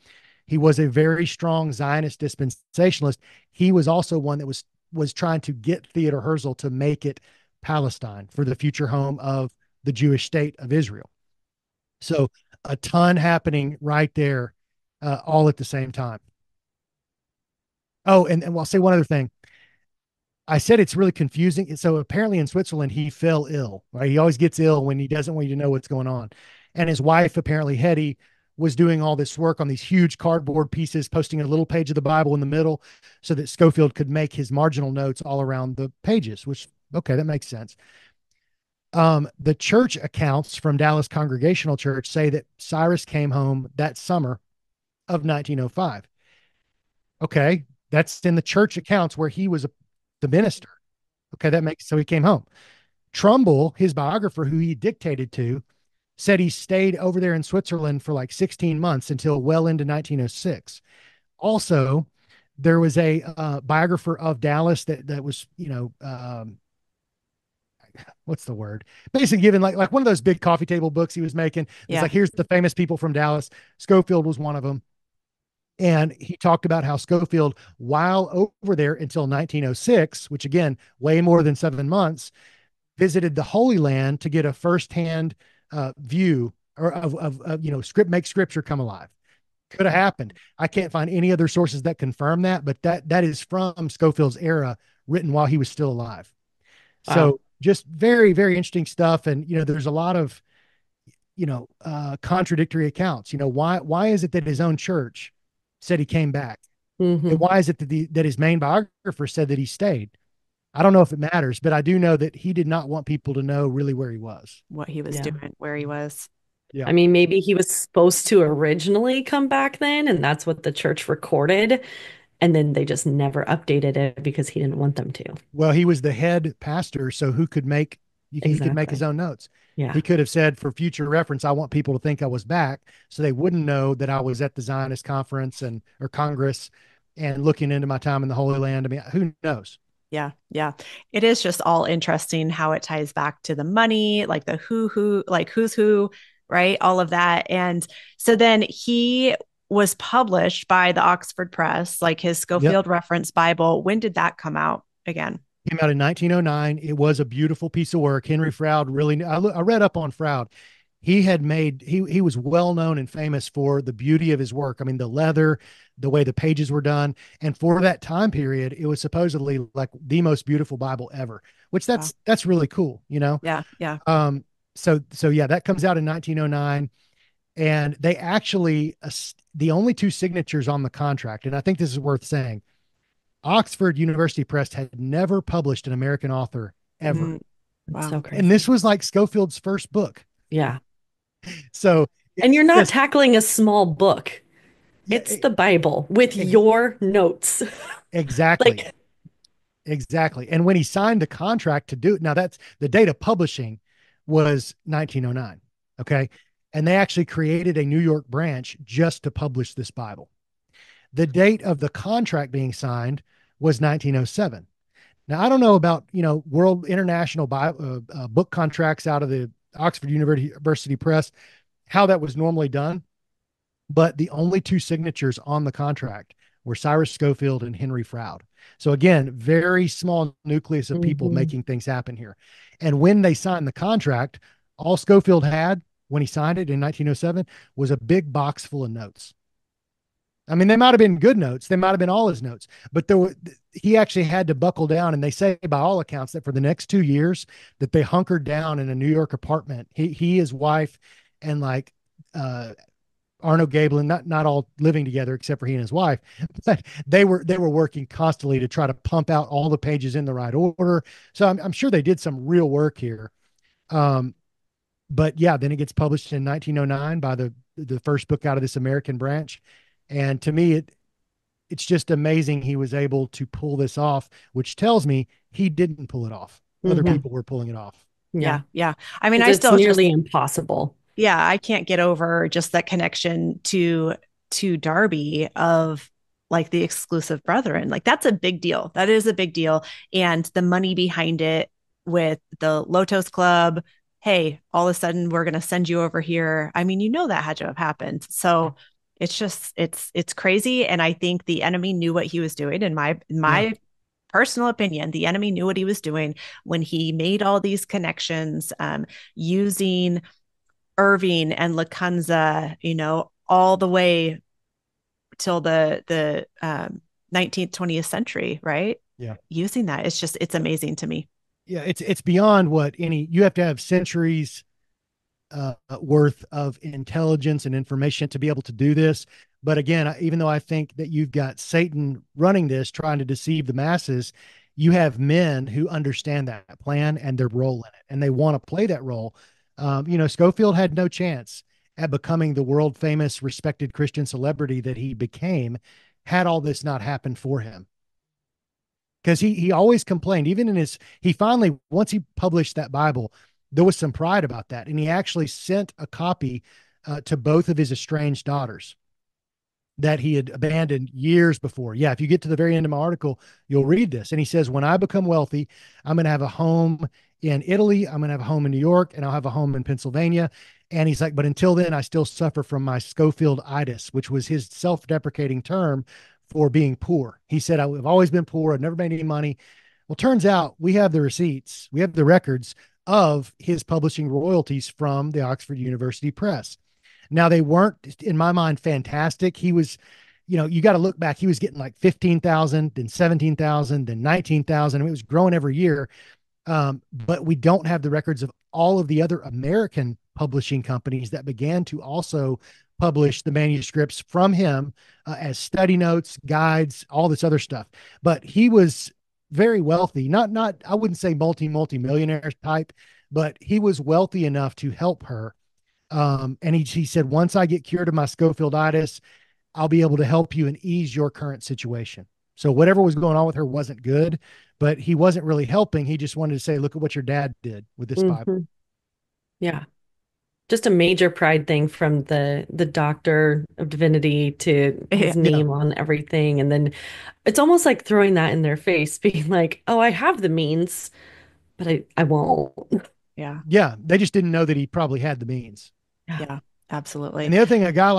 He was a very strong Zionist dispensationalist. He was also one that was trying to get Theodor Herzl to make it Palestine for the future home of the Jewish state of Israel. So a ton happening right there, all at the same time. Oh, and I'll say one other thing. I said it's really confusing. So apparently in Switzerland, he fell ill, right? He always gets ill when he doesn't want you to know what's going on. And his wife, apparently Hetty, was doing all this work on these huge cardboard pieces, posting a little page of the Bible in the middle so that Schofield could make his marginal notes all around the pages, which, okay, that makes sense. The church accounts from Dallas Congregational Church say that Cyrus came home that summer of 1905. Okay, that's in the church accounts where he was the minister. Okay, so he came home. Trumbull, his biographer, who he dictated to, said he stayed over there in Switzerland for like 16 months until well into 1906. Also, there was a biographer of Dallas that was, what's the word? Basically given like one of those big coffee table books he was making. It's like, here's the famous people from Dallas. Schofield was one of them. And he talked about how Schofield, while over there until 1906, which again, way more than 7 months, visited the Holy Land to get a firsthand view of make scripture come alive. Could have happened. I can't find any other sources that confirm that, but that is from Schofield's era, written while he was still alive. So just very, very interesting stuff. And, there's a lot of, contradictory accounts. Why is it that his own church said he came back? Mm-hmm. And why is it that his main biographer said that he stayed? I don't know if it matters, but I do know that he did not want people to know really where he was. What he was doing, where he was. Yeah. I mean, maybe he was supposed to originally come back then, and that's what the church recorded. And then they just never updated it because he didn't want them to. Well, he was the head pastor, so he could make his own notes. Yeah. He could have said, for future reference, I want people to think I was back, so they wouldn't know that I was at the Zionist conference or Congress and looking into my time in the Holy Land. I mean, who knows? Yeah. Yeah. It is just all interesting how it ties back to the money, like the like who's who, right? All of that. And so then he was published by the Oxford Press, like his Yep. Schofield Reference Bible. When did that come out again? Came out in 1909. It was a beautiful piece of work. Henry Froud really, I read up on Froud. He had made, he was well known and famous for the beauty of his work. I mean, the leather, the way the pages were done. And for that time period, it was supposedly like the most beautiful Bible ever, which Wow. that's really cool, you know? Yeah. Yeah. So yeah, that comes out in 1909. And they actually, the only two signatures on the contract, and I think this is worth saying, Oxford University Press had never published an American author ever. Mm, It's wow. so crazy. And this was like Schofield's first book. Yeah. So And it's you're not just, tackling a small book. yeah, It's the Bible with ex- your notes. exactly. Like, Exactly. And when he signed the contract to do it, now that's the date of publishing was 1909. Okay. And they actually created a New York branch just to publish this Bible. The date of the contract being signed was 1907. Now, I don't know about, world international book contracts out of the Oxford University Press, how that was normally done, but the only two signatures on the contract were Cyrus Schofield and Henry Froud. So again, very small nucleus of people mhm. making things happen here. And when they signed the contract, all Schofield had when he signed it in 1907 was a big box full of notes. I mean, they might have been good notes. They might have been all his notes, but he actually had to buckle down. And they say, by all accounts, that for the next 2 years, that they hunkered down in a New York apartment. His wife, and like Arno Gabelin, not all living together except for he and his wife, but they were working constantly to try to pump out all the pages in the right order. So I'm sure they did some real work here. Um, but yeah, then it gets published in 1909 by the first book out of this American branch. And to me, it's just amazing he was able to pull this off, which tells me he didn't pull it off. Other Mhm. people were pulling it off. Yeah. Yeah. Yeah. I mean, Because I it's still just, nearly impossible. yeah, I can't get over just that connection to Darby of like the exclusive brethren. Like that's a big deal. That is a big deal. And the money behind it with the Lotos Club, hey, all of a sudden we're going to send you over here. I mean, that had to have happened. So it's just it's crazy. And I think the enemy knew what he was doing. In Yeah. my personal opinion, the enemy knew what he was doing when he made all these connections, using Irving and Lacunza, all the way till the 19th, 20th century, right? Yeah. Using that. It's amazing to me. Yeah. It's beyond what you have to have centuries worth of intelligence and information to be able to do this. But again, even though I think that you've got Satan running this, trying to deceive the masses, you have men who understand that plan and their role in it, and they want to play that role. Schofield had no chance at becoming the world famous, respected Christian celebrity that he became had all this not happened for him. Because he always complained, even in he finally, once he published that Bible, there was some pride about that. And he actually sent a copy to both of his estranged daughters that he had abandoned years before. Yeah, if you get to the very end of my article, you'll read this. And he says, when I become wealthy, I'm going to have a home in Italy. I'm going to have a home in New York, and I'll have a home in Pennsylvania. And he's like, but until then, I still suffer from my Schofield-itis, which was his self-deprecating term for being poor. He said, I've always been poor. I've never made any money. Well, turns out we have the receipts, we have the records of his publishing royalties from the Oxford University Press. Now, they weren't, in my mind, fantastic. He was, you got to look back. He was getting like 15,000, then 17,000, then 19,000. I mean, it was growing every year. But we don't have the records of all of the other American publishing companies that began to also publish the manuscripts from him as study notes, guides, all this other stuff. But he was very wealthy, not I wouldn't say multi-millionaire type, but he was wealthy enough to help her. And he said, once I get cured of my Schofielditis, I'll be able to help you and ease your current situation. So whatever was going on with her wasn't good, but he wasn't really helping. He just wanted to say, look at what your dad did with this Bible. Mhm. Yeah. just a major pride thing from the doctor of divinity to his Yeah. name on everything. And then it's almost like throwing that in their face, being like, oh, I have the means, but I won't. Yeah. Yeah. They just didn't know that he probably had the means. Yeah. Yeah. And Absolutely. the other thing, a guy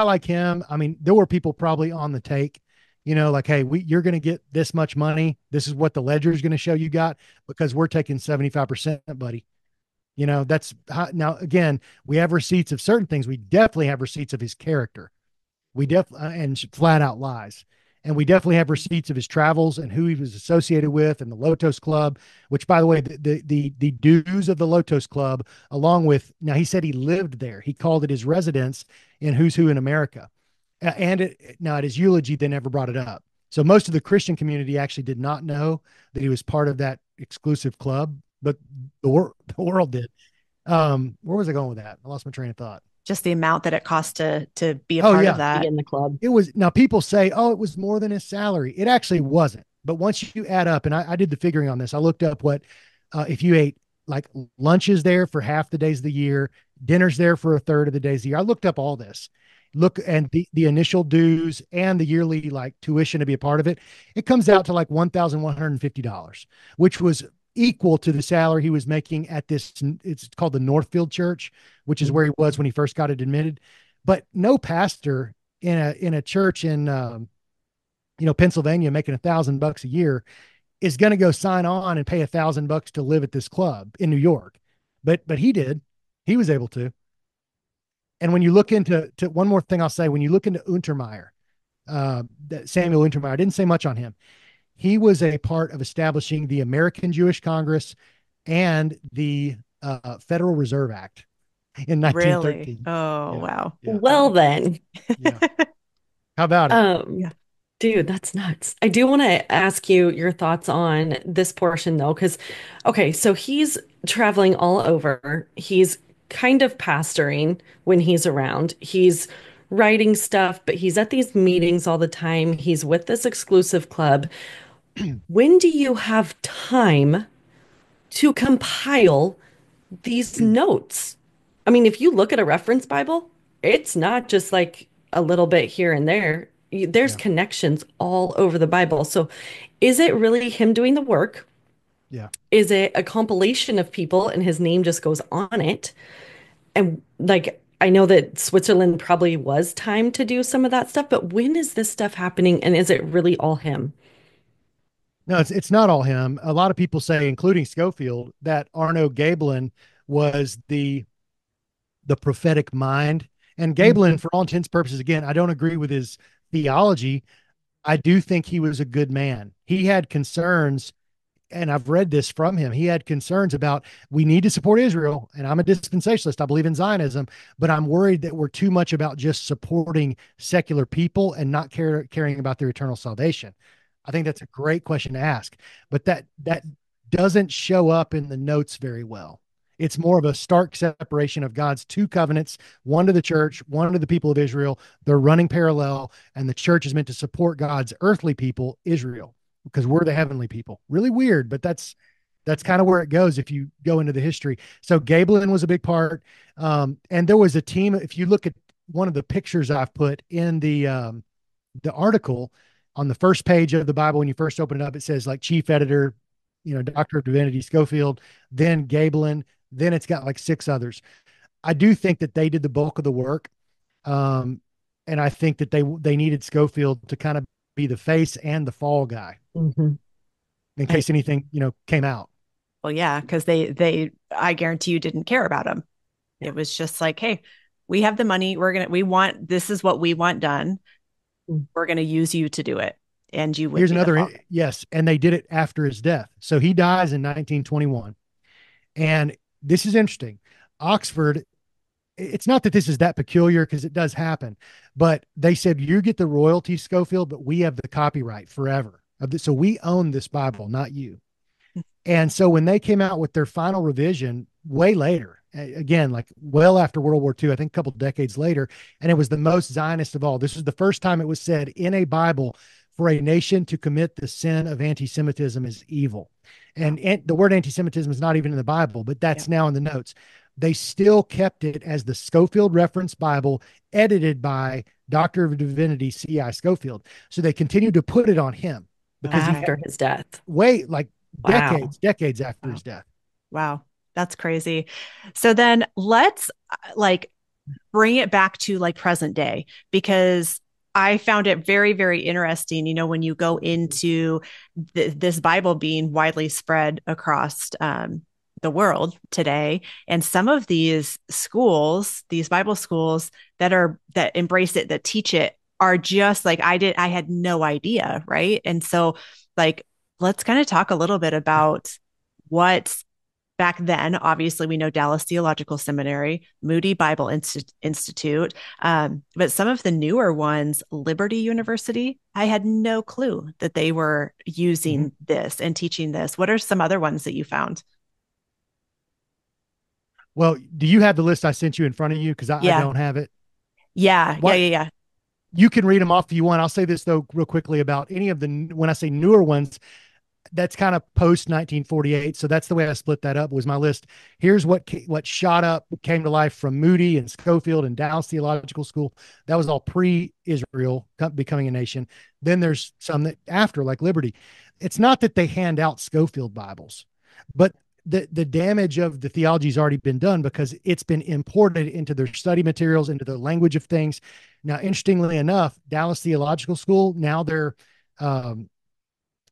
like him, I mean, there were people probably on the take, like, hey, you're going to get this much money. This is what the ledger is going to show you got because we're taking 75%, buddy. That's how, now again, we have receipts of certain things. We definitely have receipts of his character. We definitely, and flat out lies. And we definitely have receipts of his travels and who he was associated with and the Lotos Club, which by the way, the dues of the Lotos Club, along with, now he said he lived there. He called it his residence in Who's Who in America. Now at his eulogy, they never brought it up. So most of the Christian community actually did not know that he was part of that exclusive club, but the world did. Where was I going with that? I lost my train of thought. Just the amount that it costs to be a Oh part of yeah. Be that. in the club. It was, now people say, oh, it was more than his salary. It actually wasn't. But once you add up, and I did the figuring on this, I looked up what, if you ate like lunches there for half the days of the year, dinners there for a third of the days of the year. I looked up all this. Look, and the initial dues and the yearly like tuition to be a part of it, it comes out to like $1,150, which was equal to the salary he was making at this. It's called the Northfield Church, which is where he was when he first got it admitted. But no pastor in a church in Pennsylvania making $1,000 a year is going to go sign on and pay $1,000 to live at this club in New York. But he did. He was able to. And when you look into one more thing I'll say, when you look into Untermeyer, Samuel Untermeyer, I didn't say much on him. He was a part of establishing the American Jewish Congress and the Federal Reserve Act in Really? 1913. Oh, Yeah. wow. Yeah. Well then, Yeah. How about it? Yeah. dude, that's nuts. I do want to ask you your thoughts on this portion though, because okay, so he's traveling all over. He's kind of pastoring when he's around. He's writing stuff, but he's at these meetings all the time. He's with this exclusive club. When do you have time to compile these notes? I mean, if you look at a reference Bible, it's not just like a little bit here and there. There's Yeah. connections all over the Bible. So, is it really him doing the work? Yeah. Is it a compilation of people and his name just goes on it? And like, I know that Switzerland probably was time to do some of that stuff, but when is this stuff happening? And is it really all him? No, it's not all him. A lot of people say, including Schofield, that Arno Gaebelin was the prophetic mind. And Gaebelin, Mhm. for all intents and purposes, again, I don't agree with his theology. I do think he was a good man. He had concerns, and I've read this from him. He had concerns about, we need to support Israel, and I'm a dispensationalist. I believe in Zionism, but I'm worried that we're too much about just supporting secular people and not caring about their eternal salvation. I think that's a great question to ask, but that doesn't show up in the notes very well. It's more of a stark separation of God's two covenants, one to the church, one to the people of Israel. They're running parallel, and the church is meant to support God's earthly people, Israel, because we're the heavenly people. Really weird, but that's kind of where it goes if you go into the history. So Gaebelin was a big part. And there was a team. If you look at one of the pictures I've put in the article on the first page of the Bible, when you first open it up, it says like chief editor, Doctor of Divinity, Schofield, then Gaebelin, then it's got like six others. I do think that they did the bulk of the work. Um, and I think that they needed Schofield to kind of be the face and the fall guy Mhm. in I case anything, came out. Well, yeah, because I guarantee you didn't care about them. yeah. It was just like, hey, we have the money. We want, this is what we want done. Mm. We're going to use you to do it. And you would Here's be the another, fault. yes. And they did it after his death. So he dies in 1921. And this is interesting. Oxford, it's not that this is that peculiar because it does happen, but they said, you get the royalties, Schofield, but we have the copyright forever. So we own this Bible, not you. And so when they came out with their final revision way later, again, like well after World War II, I think a couple decades later, and it was the most Zionist of all. This was the first time it was said in a Bible, for a nation to commit the sin of anti-Semitism is evil. Yeah. And the word anti-Semitism is not even in the Bible, but Yeah. that's now in the notes. they still kept it as the Schofield Reference Bible, edited by Doctor of Divinity C.I. Schofield. So they continued to put it on him because he After his death. like Wow. decades after Wow. his death. Wow. That's crazy. So then let's like bring it back to like present day, because I found it very, very interesting. You know, when you go into this Bible being widely spread across the world today, and some of these schools, these Bible schools that embrace it, that teach it, are just like I had no idea, right? And so, like, let's kind of talk a little bit about what back then. Obviously, we know Dallas Theological Seminary, Moody Bible Institute, but some of the newer ones, Liberty University, I had no clue that they were using this and teaching this. What are some other ones that you found? Well, do you have the list I sent you in front of you? Because I Yeah, don't have it. yeah, yeah, What yeah, yeah. You can read them off if you want. I'll say this though, real quickly about any of the, when I say newer ones, that's kind of post 1948. So that's the way I split that up, was my list. Here's what shot up, came to life from Moody and Schofield and Dallas Theological School. That was all pre-Israel becoming a nation. Then there's some that after, like Liberty. It's not that they hand out Schofield Bibles, but the damage of the theology has already been done because it's been imported into their study materials, into the language of things. Now, interestingly enough, Dallas Theological School, now they're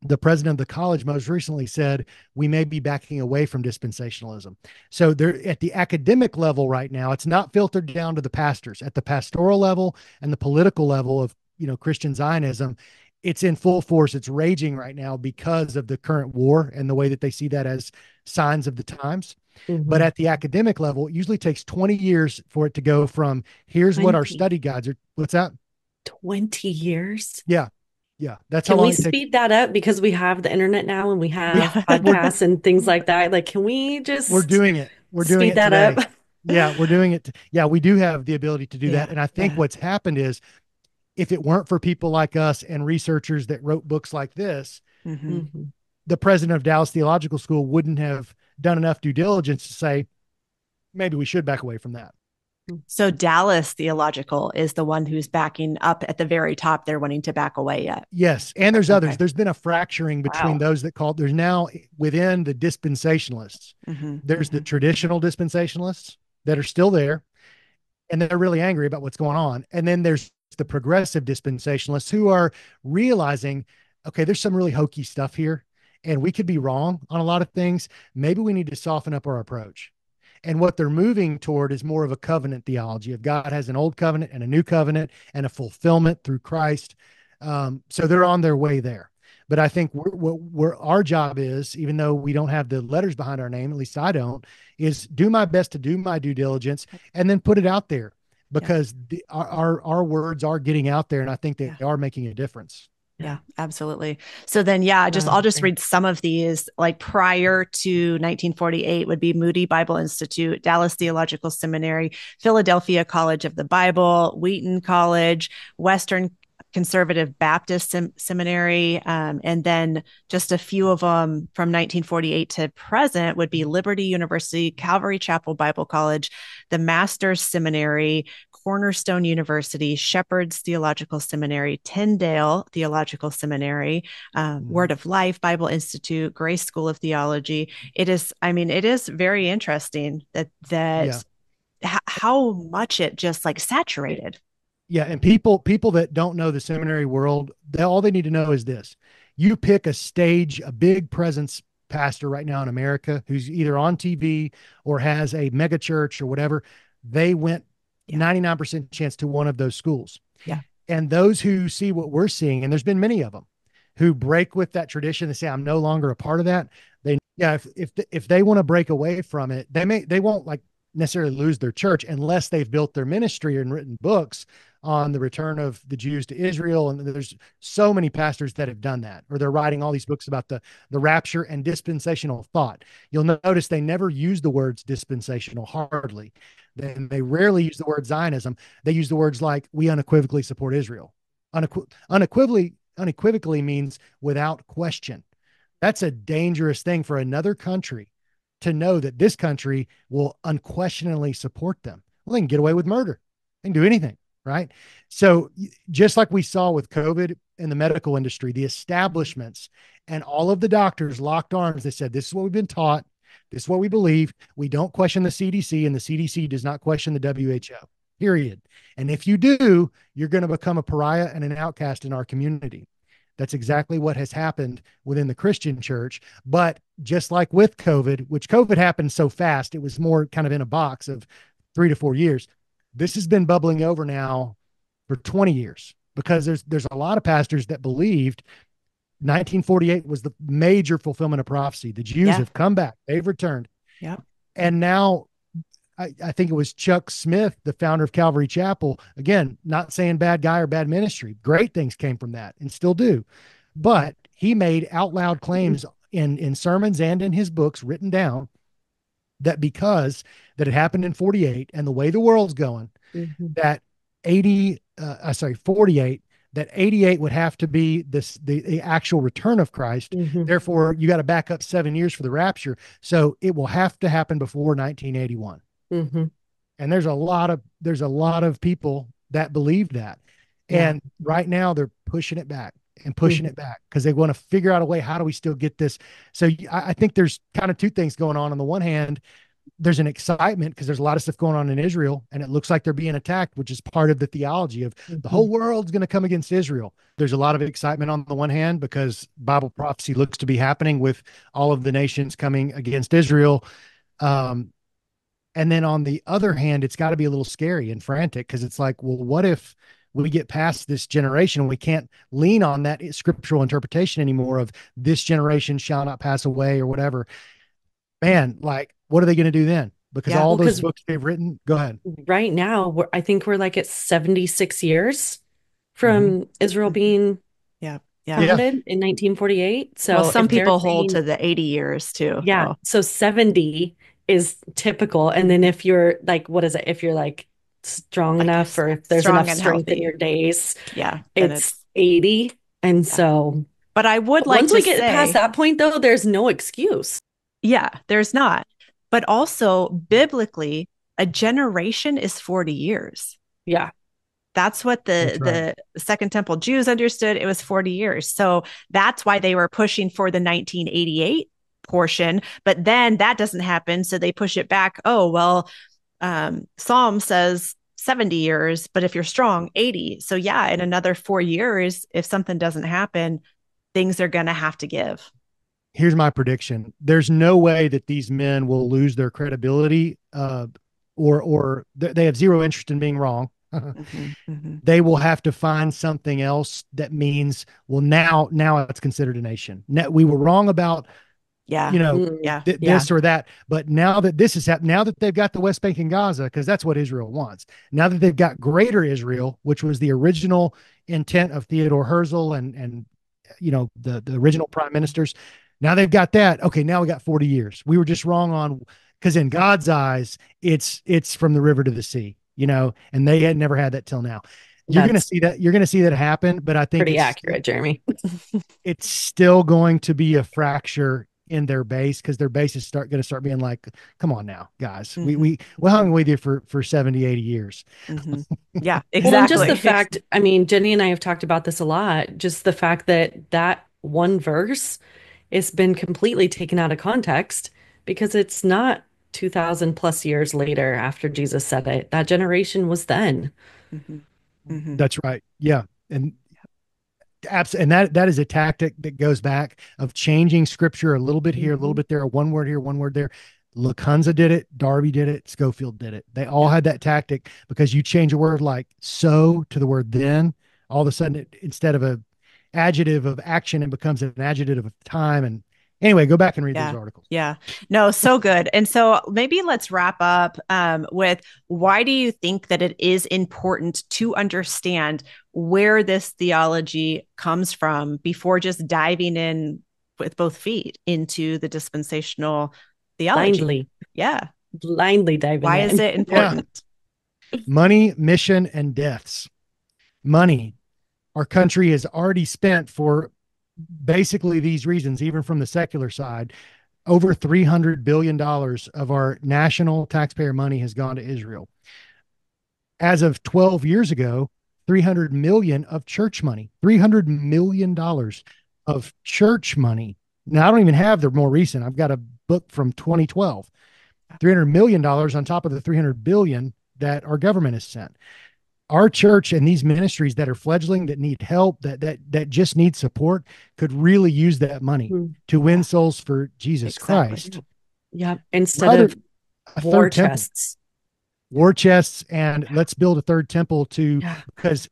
the president of the college most recently said we may be backing away from dispensationalism. So they're at the academic level right now. It's not filtered down to the pastors. At the pastoral level and the political level of, Christian Zionism, it's in full force. It's raging right now because of the current war and the way that they see that as signs of the times. But at the academic level, it usually takes 20 years for it to go from here's what our study guides are. What's that? 20 years? Yeah. Yeah. That's how Can we long it takes. speed that up because we have the internet now and we have Yeah. podcasts and things like that? Like, can we We're just doing it. We're doing speed it that today. up? Yeah, we're doing it. Yeah, we do have the ability to do Yeah, that. And I think yeah. what's happened is if it weren't for people like us and researchers that wrote books like this, Mm-hmm. Mhm. the president of Dallas Theological School wouldn't have done enough due diligence to say, maybe we should back away from that. So Dallas Theological is the one who's backing up at the very top. They're wanting to back away yet. Yes. And there's others. Okay. There's been a fracturing between Wow. those that call, there's now within the dispensationalists, Mm-hmm. there's the traditional dispensationalists that are still there, and they're really angry about what's going on. And then there's the progressive dispensationalists who are realizing, okay, there's some really hokey stuff here, and we could be wrong on a lot of things. Maybe we need to soften up our approach. And what they're moving toward is more of a covenant theology of God has an old covenant and a new covenant and a fulfillment through Christ. So they're on their way there. But I think what our job is, even though we don't have the letters behind our name, at least I don't, is do my best to do my due diligence and then put it out there because our words are getting out there, and I think they are making a difference. Yeah, absolutely. So then, I'll just read some of these. Like prior to 1948 would be Moody Bible Institute, Dallas Theological Seminary, Philadelphia College of the Bible, Wheaton College, Western Conservative Baptist Seminary, and then just a few of them from 1948 to present would be Liberty University, Calvary Chapel Bible College, the Masters Seminary, Cornerstone University, Shepherd's Theological Seminary, Tyndale Theological Seminary, Word of Life Bible Institute, Grace School of Theology. It is very interesting that how much it just like saturated. Yeah, and people that don't know the seminary world, all they need to know is this: you pick a big presence pastor right now in America who's either on TV or has a mega church or whatever. They went 99% chance to one of those schools. Yeah. And those who see what we're seeing, and there's been many of them who break with that tradition, they say, I'm no longer a part of that. If they want to break away from it, they won't like necessarily lose their church unless they've built their ministry and written books on the return of the Jews to Israel. And there's so many pastors that have done that, or they're writing all these books about the rapture and dispensational thought. You'll notice they never use the words dispensational, hardly. They rarely use the word Zionism. They use the words like, we unequivocally support Israel. Unequivocally means without question. That's a dangerous thing for another country to know that this country will unquestionably support them. Well, they can get away with murder. They can do anything, right? So just like we saw with COVID in the medical industry, the establishments and all of the doctors locked arms. They said, this is what we've been taught. This is what we believe. We don't question the CDC, and the CDC does not question the WHO, period. And if you do, you're going to become a pariah and an outcast in our community. That's exactly what has happened within the Christian church. But just like with COVID, which COVID happened so fast, it was more kind of in a box of 3 to 4 years. This has been bubbling over now for 20 years because there's a lot of pastors that believed 1948 was the major fulfillment of prophecy. The Jews have come back. They've returned. Yep. And now I think it was Chuck Smith, the founder of Calvary Chapel. Again, not saying bad guy or bad ministry. Great things came from that and still do. But he made out loud claims in sermons and in his books written down that because that it happened in 48 and the way the world's going, that 48, that 88 would have to be the actual return of Christ. Therefore, you got to back up 7 years for the rapture. So it will have to happen before 1981. And there's a lot of people that believe that. And right now they're pushing it back and pushing it back because they want to figure out a way. How do we still get this? So I think there's kind of two things going on. On the one hand, there's an excitement because there's a lot of stuff going on in Israel and it looks like they're being attacked, which is part of the theology of the whole world's going to come against Israel. There's a lot of excitement on the one hand because Bible prophecy looks to be happening with all of the nations coming against Israel. And then on the other hand, it's got to be a little scary and frantic because it's like, well, what if we get past this generation and we can't lean on that scriptural interpretation anymore of this generation shall not pass away or whatever? Man, like, what are they going to do then? Because all those books they've written, go ahead. Right now, I think we're like at 76 years from Israel being founded in 1948. So some people hold to the 80 years too. Yeah. So 70 is typical. And then if you're like, what is it? If you're like strong enough or if there's enough strength in your days, it's 80. And so, but I would like once we get past that point though, there's no excuse. Yeah, there's not. But also biblically, a generation is 40 years. Yeah. That's what the Second Temple Jews understood. It was 40 years. So that's why they were pushing for the 1988 portion. But then that doesn't happen. So they push it back. Oh, well, Psalm says 70 years, but if you're strong, 80. So yeah, in another 4 years, if something doesn't happen, things are going to have to give. Here's my prediction. There's no way that these men will lose their credibility or they have zero interest in being wrong. They will have to find something else that means, well, now it's considered a nation. Now, we were wrong about, this or that. But now that this is happening, now that they've got the West Bank and Gaza, because that's what Israel wants. Now that they've got greater Israel, which was the original intent of Theodore Herzl and the original prime ministers. Now they've got that. Okay, now we got 40 years. We were just wrong on, because in God's eyes, it's from the river to the sea, and they had never had that till now. You're going to see that. You're going to see that happen. But I think pretty accurate, Jeremy. It's still going to be a fracture in their base because their base is going to start being like, come on now, guys. We hung with you for 70, 80 years. Yeah, exactly. Well, just the fact, I mean, Jenny and I have talked about this a lot. Just the fact that one verse it's been completely taken out of context because it's not 2000 plus years later after Jesus said it. That generation was then. That's right. Yeah. And absolutely. And that is a tactic that goes back of changing scripture a little bit here, a little bit there, one word here, one word there. Lakunza did it. Darby did it. Schofield did it. They all had that tactic because you change a word like so to the word then, all of a sudden instead of a adjective of action, it becomes an adjective of time. And anyway, go back and read those articles. Yeah, no, so good. And so maybe let's wrap up with why do you think that it is important to understand where this theology comes from before just diving in with both feet into the dispensational theology? Blindly diving Why in. is it important? Money, mission, and deaths. Money. Our country has already spent for basically these reasons, even from the secular side, over $300 billion of our national taxpayer money has gone to Israel. As of 12 years ago, 300 million of church money, $300 million of church money. Now, I don't even have the more recent. I've got a book from 2012, $300 million on top of the 300 billion that our government has sent. Our church and these ministries that are fledgling, that need help, that just need support, could really use that money to win souls for Jesus Christ. Yeah. Instead of war chests. War chests, and let's build a third temple because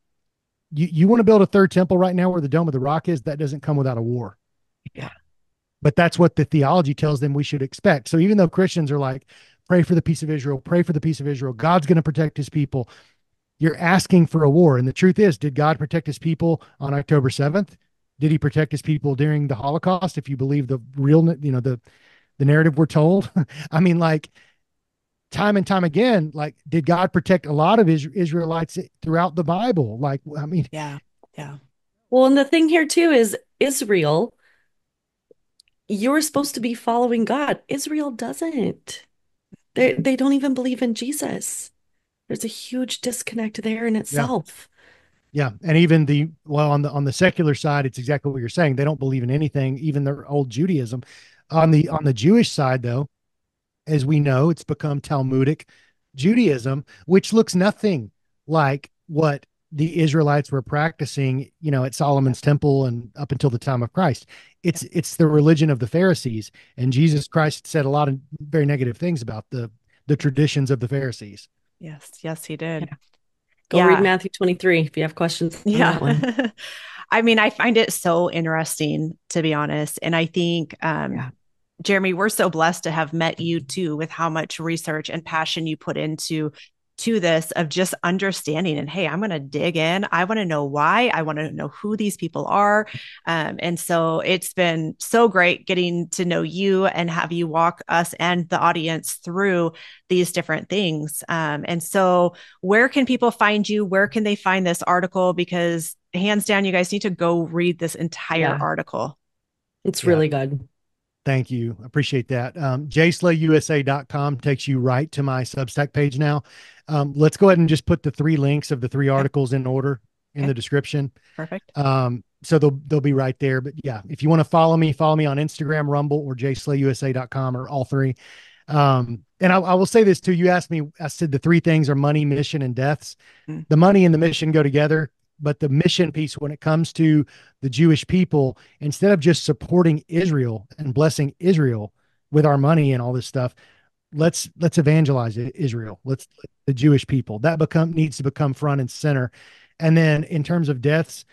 you want to build a third temple right now where the Dome of the Rock is. That doesn't come without a war. Yeah. But that's what the theology tells them we should expect. So even though Christians are like, pray for the peace of Israel, pray for the peace of Israel, God's going to protect his people, you're asking for a war. And the truth is, did God protect his people on October 7th? Did he protect his people during the Holocaust? If you believe the real, the narrative we're told, I mean, like, time and time again, like, did God protect a lot of Israelites throughout the Bible? Like, I mean, yeah. Well, and the thing here too is Israel, you're supposed to be following God. Israel doesn't. They don't even believe in Jesus. There's a huge disconnect there in itself. Yeah. And even on the secular side, it's exactly what you're saying. They don't believe in anything, even their old Judaism. On the Jewish side, though, as we know, it's become Talmudic Judaism, which looks nothing like what the Israelites were practicing, at Solomon's temple and up until the time of Christ. It's the religion of the Pharisees, and Jesus Christ said a lot of very negative things about the traditions of the Pharisees. Yes, he did. Yeah. Go read Matthew 23 if you have questions on that one. I mean, I find it so interesting, to be honest. And I think, Jeremy, we're so blessed to have met you too, with how much research and passion you put into this, of just understanding. And hey, I'm going to dig in. I want to know why. I want to know who these people are. And so it's been so great getting to know you and have you walk us and the audience through these different things. And so where can people find you? Where can they find this article? Because hands down, you guys need to go read this entire article. It's really good. Thank you. Appreciate that. JSlayUSA.com takes you right to my Substack page now. Let's go ahead and just put the 3 links of the 3 articles in order in the description. Perfect. So they'll be right there. But yeah, if you want to follow me on Instagram, Rumble, or JSlayUSA.com, or all 3. And I will say this too. You asked me, I said the 3 things are money, mission, and deaths. The money and the mission go together. But the mission piece, when it comes to the Jewish people, instead of just supporting Israel and blessing Israel with our money and all this stuff, let's evangelize Israel. The Jewish people that needs to become front and center. And then in terms of deaths,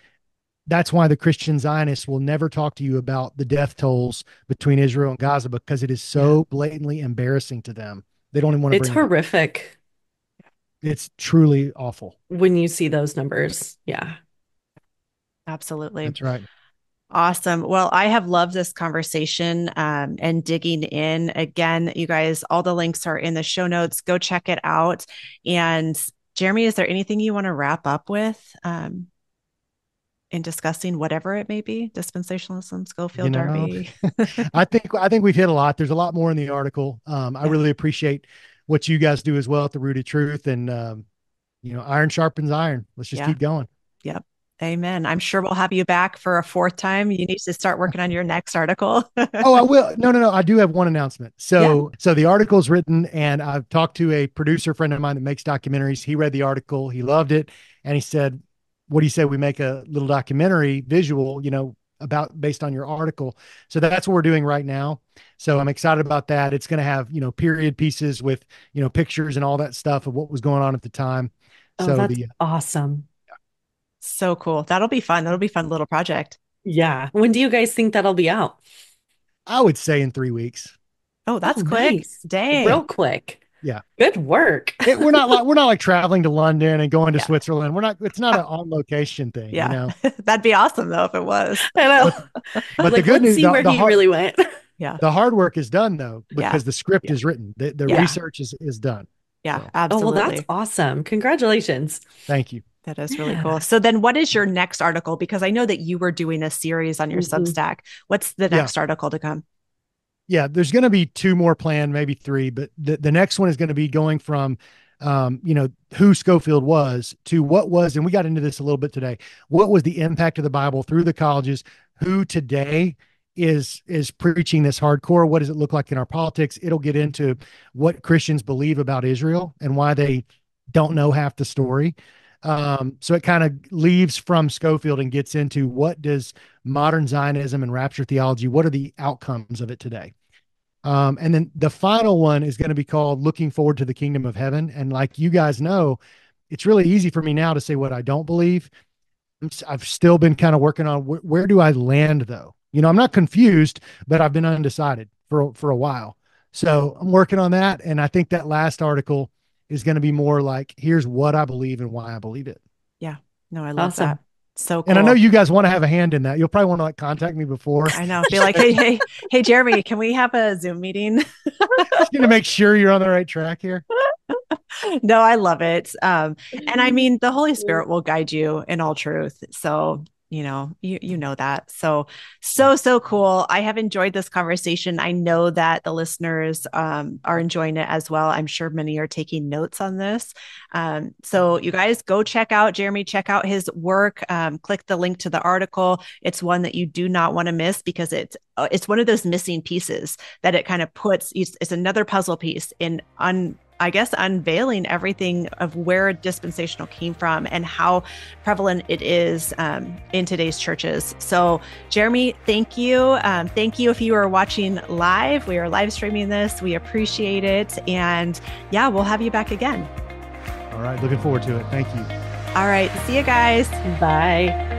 that's why the Christian Zionists will never talk to you about the death tolls between Israel and Gaza, because it is so blatantly embarrassing to them. They don't even want to. It's horrific. It's truly awful when you see those numbers. Yeah, absolutely. That's right. Awesome. Well, I have loved this conversation and digging in. Again, you guys, all the links are in the show notes. Go check it out. And Jeremy, is there anything you want to wrap up with in discussing whatever it may be? Dispensationalism, Schofield, Darby. I think we've hit a lot. There's a lot more in the article. I really appreciate what you guys do as well at the Rooted Truth, and iron sharpens iron. Let's just keep going. Yep. Amen. I'm sure we'll have you back for a 4th time. You need to start working on your next article. Oh, I will. No. I do have one announcement. So the article's written, and I've talked to a producer friend of mine that makes documentaries. He read the article, he loved it, and he said, what do you say we make a little documentary visual, based on your article? So that's what we're doing right now. So I'm excited about that. It's going to have, period pieces with, pictures and all that stuff of what was going on at the time. Oh, so that's awesome. So cool. That'll be fun. That'll be a fun little project. Yeah. When do you guys think that'll be out? I would say in 3 weeks. Oh, that's quick. Nice. Dang. Real quick. Yeah. Good work. We're not like traveling to London and going to Switzerland. It's not an on location thing. That'd be awesome though, if it was. I know. But the good news, see where he really went. Yeah. The hard work is done though, because the script is written. The research is done. Yeah, so. Absolutely. Oh, well, that's awesome. Congratulations. Thank you. That is really cool. So then what is your next article? Because I know that you were doing a series on your Substack. What's the next article to come? Yeah, there's going to be two more planned, maybe three, but the next one is going to be going from, who Schofield was to what was, and we got into this a little bit today. What was the impact of the Bible through the colleges? Who today is preaching this hardcore? What does it look like in our politics? It'll get into what Christians believe about Israel and why they don't know half the story. So it kind of leaves from Schofield and gets into what does modern Zionism and rapture theology, what are the outcomes of it today? And then the final one is going to be called Looking Forward to the Kingdom of Heaven. And like you guys know, it's really easy for me now to say what I don't believe. I've still been kind of working on where do I land though? I'm not confused, but I've been undecided for a while. So I'm working on that. And I think that last article is going to be more like, here's what I believe and why I believe it. Yeah. No, I love that. So cool. And I know you guys want to have a hand in that. You'll probably want to contact me before. I know. Be like, hey, Jeremy, can we have a Zoom meeting? Just going to make sure you're on the right track here. No, I love it. And I mean, the Holy Spirit will guide you in all truth. So, you know that. So cool. I have enjoyed this conversation. I know that the listeners are enjoying it as well. I'm sure many are taking notes on this. So you guys go check out Jeremy, check out his work. Click the link to the article. It's one that you do not want to miss because it's one of those missing pieces that it kind of puts. It's another puzzle piece in unveiling everything of where dispensational came from and how prevalent it is in today's churches. So Jeremy, thank you. Thank you if you are watching live. We are live streaming this. We appreciate it. And yeah, we'll have you back again. All right. Looking forward to it. Thank you. All right. See you guys. Bye.